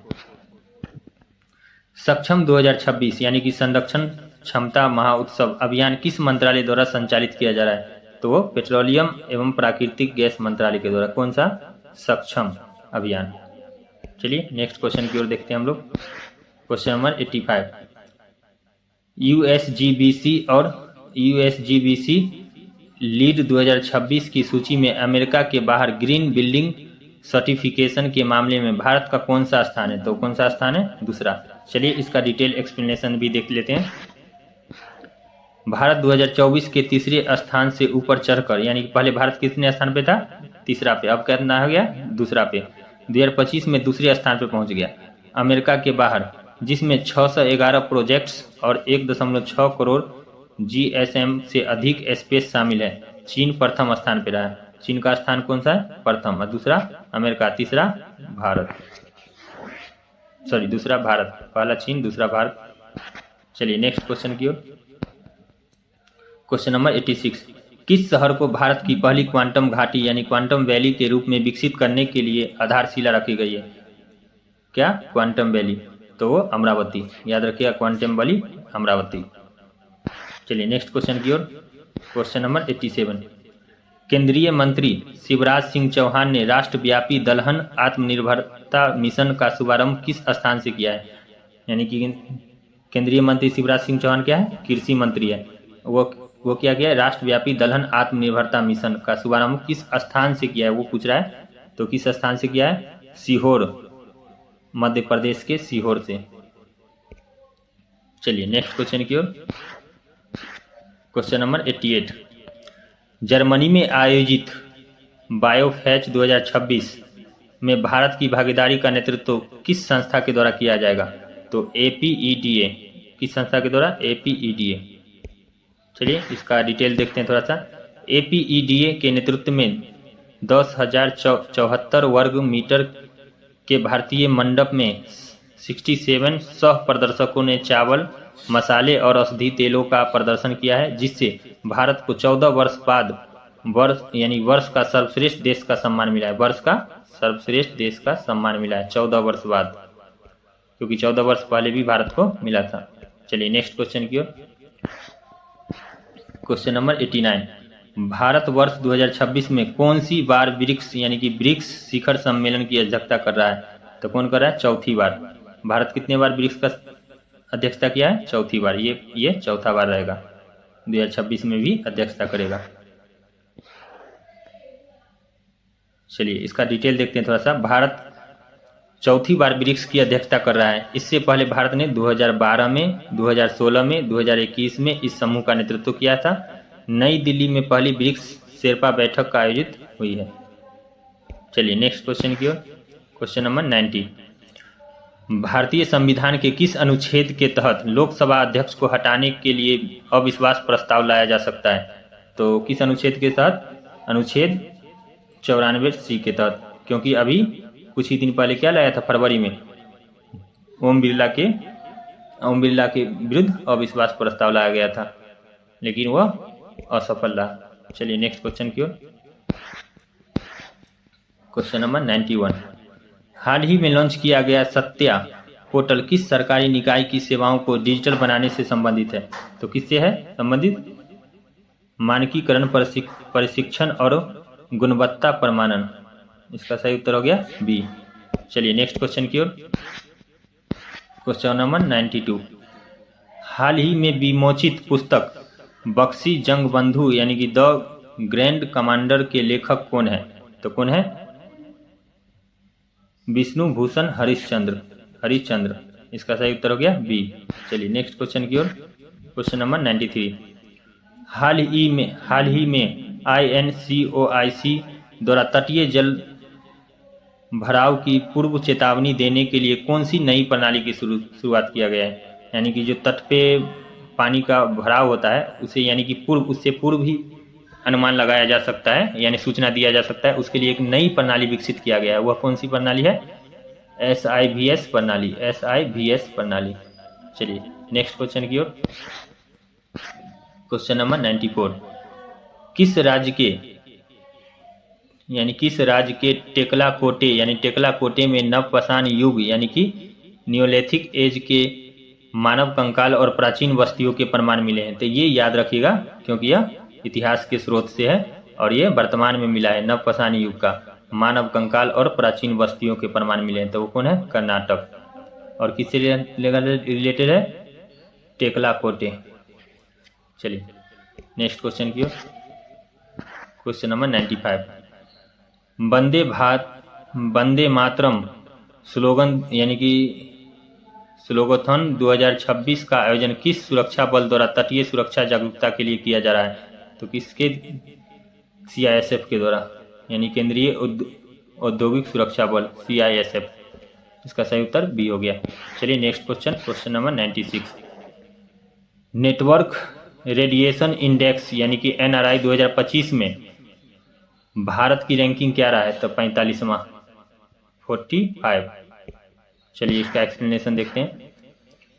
सक्षम 2026 यानी कि संरक्षण क्षमता महाउत्सव अभियान किस मंत्रालय द्वारा संचालित किया जा रहा है? तो वो पेट्रोलियम एवं प्राकृतिक गैस मंत्रालय के द्वारा। कौन सा? सक्षम अभियान। चलिए नेक्स्ट क्वेश्चन की ओर देखते हैं हम लोग। क्वेश्चन नंबर 85, यूएसजीबीसी लीड 2026 की सूची में अमेरिका के बाहर ग्रीन बिल्डिंग सर्टिफिकेशन के मामले में भारत का कौन सा स्थान है? तो कौन सा स्थान है? दूसरा। चलिए इसका डिटेल एक्सप्लेनेशन भी देख लेते हैं। भारत 2024 के तीसरे स्थान से ऊपर चढ़कर, यानी कि पहले भारत कितने स्थान पे था? तीसरा पे, अब कितना हो गया? दूसरा पे। 2025 में दूसरे स्थान पे पहुंच गया। अमेरिका के बाहर, जिसमें 611 प्रोजेक्ट्स और 1.6 करोड़ जीएसएम से अधिक स्पेस शामिल है, चीन प्रथम स्थान पर रहा है। चीन का स्थान कौन सा है? प्रथम। और दूसरा अमेरिका, तीसरा भारत, दूसरा भारत, पहला चीन, दूसरा भारत। चलिए नेक्स्ट क्वेश्चन की ओर। क्वेश्चन नंबर 86, किस शहर को भारत की पहली क्वांटम घाटी यानी क्वांटम वैली के रूप में विकसित करने के लिए आधारशिला रखी गई है? क्या? Quantum valley. तो वो अमरावती, याद रखिएगा, क्वांटम वैली अमरावती। चलिए नेक्स्ट क्वेश्चन की ओर। क्वेश्चन नंबर 87, केंद्रीय मंत्री शिवराज सिंह चौहान ने राष्ट्रव्यापी दलहन आत्मनिर्भरता मिशन का शुभारंभ किस स्थान से किया है? यानी कि केंद्रीय मंत्री शिवराज सिंह चौहान क्या है? कृषि मंत्री है। वो क्या किया है? राष्ट्रव्यापी दलहन आत्मनिर्भरता मिशन का शुभारंभ किस स्थान से किया है वो पूछ रहा है। तो किस स्थान से किया है? सीहोर, मध्य प्रदेश के सीहोर से। चलिए नेक्स्ट क्वेश्चन की ओर। क्वेश्चन नंबर 88, जर्मनी में आयोजित बायोफेच 2026 में भारत की भागीदारी का नेतृत्व किस संस्था के द्वारा किया जाएगा? तो APEDA। किस संस्था के द्वारा? APEDA। चलिए इसका डिटेल देखते हैं थोड़ा सा। APEDA के नेतृत्व में 10,074 वर्ग मीटर के भारतीय मंडप में 67 सह प्रदर्शकों ने चावल, मसाले और औषधि तेलों का प्रदर्शन किया है, जिससे भारत को 14 वर्ष बाद वर्ष का सर्वश्रेष्ठ देश का सम्मान मिला है। वर्ष का सर्वश्रेष्ठ देश का सम्मान मिला है 14 वर्ष बाद, क्योंकि 14 वर्ष पहले भी भारत को मिला था। चलिए नेक्स्ट क्वेश्चन की ओर। क्वेश्चन नंबर 89, भारत वर्ष 2026 में कौन सी बार ब्रिक्स यानी कि ब्रिक्स शिखर सम्मेलन की अध्यक्षता कर रहा है? तो कौन कर रहा है? चौथी बार। भारत कितने बार ब्रिक्स का अध्यक्षता किया है? चौथी बार। ये चौथा बार रहेगा, 2026 में भी अध्यक्षता करेगा। चलिए इसका डिटेल देखते हैं थोड़ा सा। भारत चौथी बार ब्रिक्स की अध्यक्षता कर रहा है। इससे पहले भारत ने 2012 में, 2016 में, 2021 में इस समूह का नेतृत्व किया था। नई दिल्ली में पहली ब्रिक्स शेरपा बैठक का आयोजित हुई है। चलिए नेक्स्ट क्वेश्चन की ओर। क्वेश्चन नंबर 90, भारतीय संविधान के किस अनुच्छेद के तहत लोकसभा अध्यक्ष को हटाने के लिए अविश्वास प्रस्ताव लाया जा सकता है? तो किस अनुच्छेद के तहत? अनुच्छेद 94C के तहत। क्योंकि अभी कुछ ही दिन पहले क्या लाया था? फरवरी में ओम बिरला के विरुद्ध अविश्वास प्रस्ताव लाया गया था, लेकिन वह असफल रहा। चलिए नेक्स्ट क्वेश्चन की ओर। क्वेश्चन नंबर 91, हाल ही में लॉन्च किया गया सत्या पोर्टल किस सरकारी निकाय की सेवाओं को डिजिटल बनाने से संबंधित है? तो किससे है संबंधित? मानकीकरण, प्रशिक्षण और गुणवत्ता प्रमाणन। इसका सही उत्तर हो गया बी। चलिए नेक्स्ट क्वेश्चन की ओर। क्वेश्चन नंबर 92, हाल ही में विमोचित पुस्तक बख्शी जंगबंधु यानी कि द ग्रैंड कमांडर के लेखक कौन है? तो कौन है? विष्णु भूषण हरिश्चंद्र। इसका सही उत्तर हो गया बी। चलिए नेक्स्ट क्वेश्चन की ओर। क्वेश्चन नंबर 93, हाल ही में INCOIC द्वारा तटीय जल भराव की पूर्व चेतावनी देने के लिए कौन सी नई प्रणाली की शुरुआत किया गया है? यानी कि जो तट पे पानी का भराव होता है उसे यानी कि उससे पूर्व ही अनुमान लगाया जा सकता है, यानी सूचना दिया जा सकता है, उसके लिए एक नई प्रणाली विकसित किया गया है। वह कौन सी प्रणाली है? SIVS प्रणाली। चलिए नेक्स्ट क्वेश्चन की ओर। क्वेश्चन नंबर 94, किस राज्य के टेकलाकोटे में नवपाषाण युग यानी कि नियोलिथिक एज के मानव कंकाल और प्राचीन बस्तियों के प्रमाण मिले हैं? तो ये याद रखिएगा, क्योंकि यह इतिहास के स्रोत से है और ये वर्तमान में मिला है। नवपाषाण युग का मानव कंकाल और प्राचीन बस्तियों के प्रमाण मिले हैं। तो वो कौन है? कर्नाटक। और किससे रिलेटेड है? टेकलाकोटे। चलिए नेक्स्ट क्वेश्चन की ओर। Question number 95, Vande Mataram slogan यानी कि स्लोगोथन 2026 का आयोजन किस सुरक्षा बल द्वारा तटीय सुरक्षा जागरूकता के लिए किया जा रहा है? तो किसके? CISF के द्वारा, यानी केंद्रीय औद्योगिक सुरक्षा बल CISF। इसका सही उत्तर बी हो गया। चलिए next question, question number 96। Network radiation index यानी कि NRI 2025 में भारत की रैंकिंग क्या रहा है? तो 45वां, 45। चलिए इसका एक्सप्लेनेशन देखते हैं।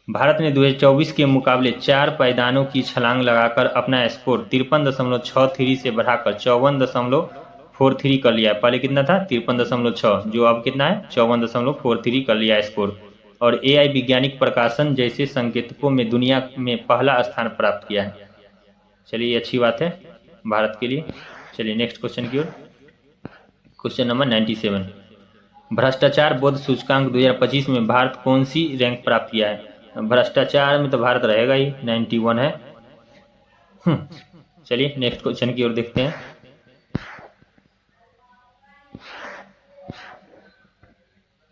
भारत ने 2024 के मुकाबले 4 पायदानों की छलांग लगाकर अपना स्कोर 53.63 से बढ़ाकर 54.43 कर लिया है। पहले कितना था? 53.6, जो अब कितना है? 54.43 कर लिया है स्कोर। और AI वैज्ञानिक प्रकाशन जैसे संकेतकों में दुनिया में पहला स्थान प्राप्त किया है। चलिए अच्छी बात है भारत के लिए। चलिए नेक्स्ट क्वेश्चन की ओर, क्वेश्चन नंबर 97। भ्रष्टाचार बोध सूचकांक 2025 में भारत कौन सी रैंक प्राप्त किया है? भ्रष्टाचार में तो भारत रहेगा ही, 91 है। चलिए नेक्स्ट क्वेश्चन की ओर देखते हैं।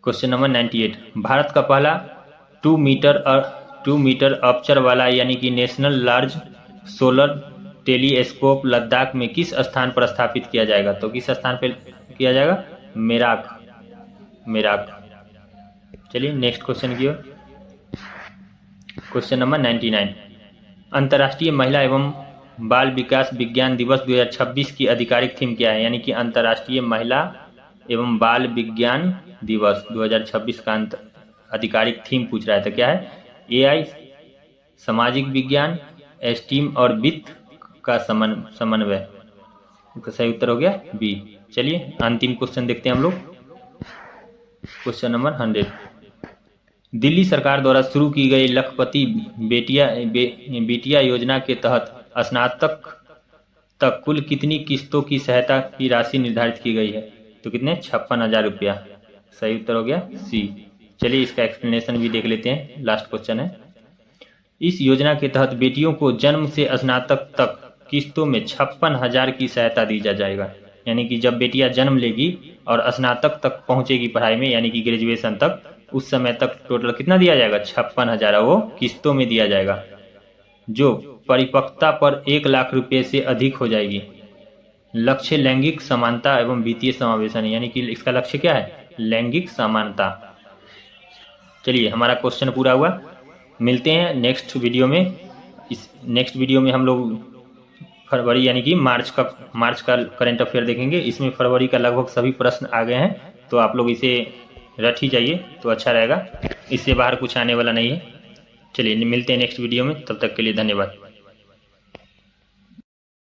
Question number 98। भारत का पहला 2 मीटर अपर्चर वाला यानी कि national large solar telescope Ladakh में किस स्थान पर स्थापित किया जाएगा? तो किस स्थान पर किया जाएगा? मेराक। चलिए नेक्स्ट क्वेश्चन की ओर, क्वेश्चन नंबर 99। अंतर्राष्ट्रीय महिला एवं बाल विकास विज्ञान दिवस 2026 की आधिकारिक थीम क्या है? यानी कि अंतर्राष्ट्रीय महिला एवं बाल विज्ञान दिवस 2026 का आधिकारिक थीम पूछ रहा है। तो क्या है? AI, सामाजिक विज्ञान, STEAM और वित्त का समन्वय। इसका सही उत्तर हो गया बी। चलिए अंतिम क्वेश्चन देखते हैं हम लोग, क्वेश्चन नंबर 100। दिल्ली सरकार द्वारा शुरू की गई लखपति बेटिया योजना के तहत स्नातक तक कुल कितनी किस्तों की सहायता की राशि निर्धारित की गई है? तो कितने? 56,000 रुपया। सही उत्तर हो गया सी। चलिए इसका एक्सप्लेनेशन भी देख लेते हैं, लास्ट क्वेश्चन है। इस योजना के तहत बेटियों को जन्म से स्नातक तक किस्तों में 56,000 की सहायता दी जाएगा। यानी कि जब बेटियां जन्म लेगी और स्नातक तक पहुंचेगी पढ़ाई में, यानी कि ग्रेजुएशन तक, उस समय तक टोटल कितना दिया जाएगा? 56,000। वो किस्तों में दिया जाएगा, जो परिपक्वता पर 1 लाख रुपए से अधिक हो जाएगी। लक्ष्य लैंगिक समानता एवं वित्तीय समावेशन, यानी कि इसका लक्ष्य क्या है? लैंगिक समानता। चलिए हमारा क्वेश्चन पूरा हुआ। मिलते हैं नेक्स्ट वीडियो में। इस नेक्स्ट वीडियो में हम लोग फरवरी यानी कि मार्च का करंट अफेयर देखेंगे। इसमें फरवरी का लगभग सभी प्रश्न आ गए हैं, तो आप लोग इसे रट ही जाइए तो अच्छा रहेगा। इससे बाहर कुछ आने वाला नहीं है। चलिए मिलते हैं नेक्स्ट वीडियो में, तब तक के लिए धन्यवाद।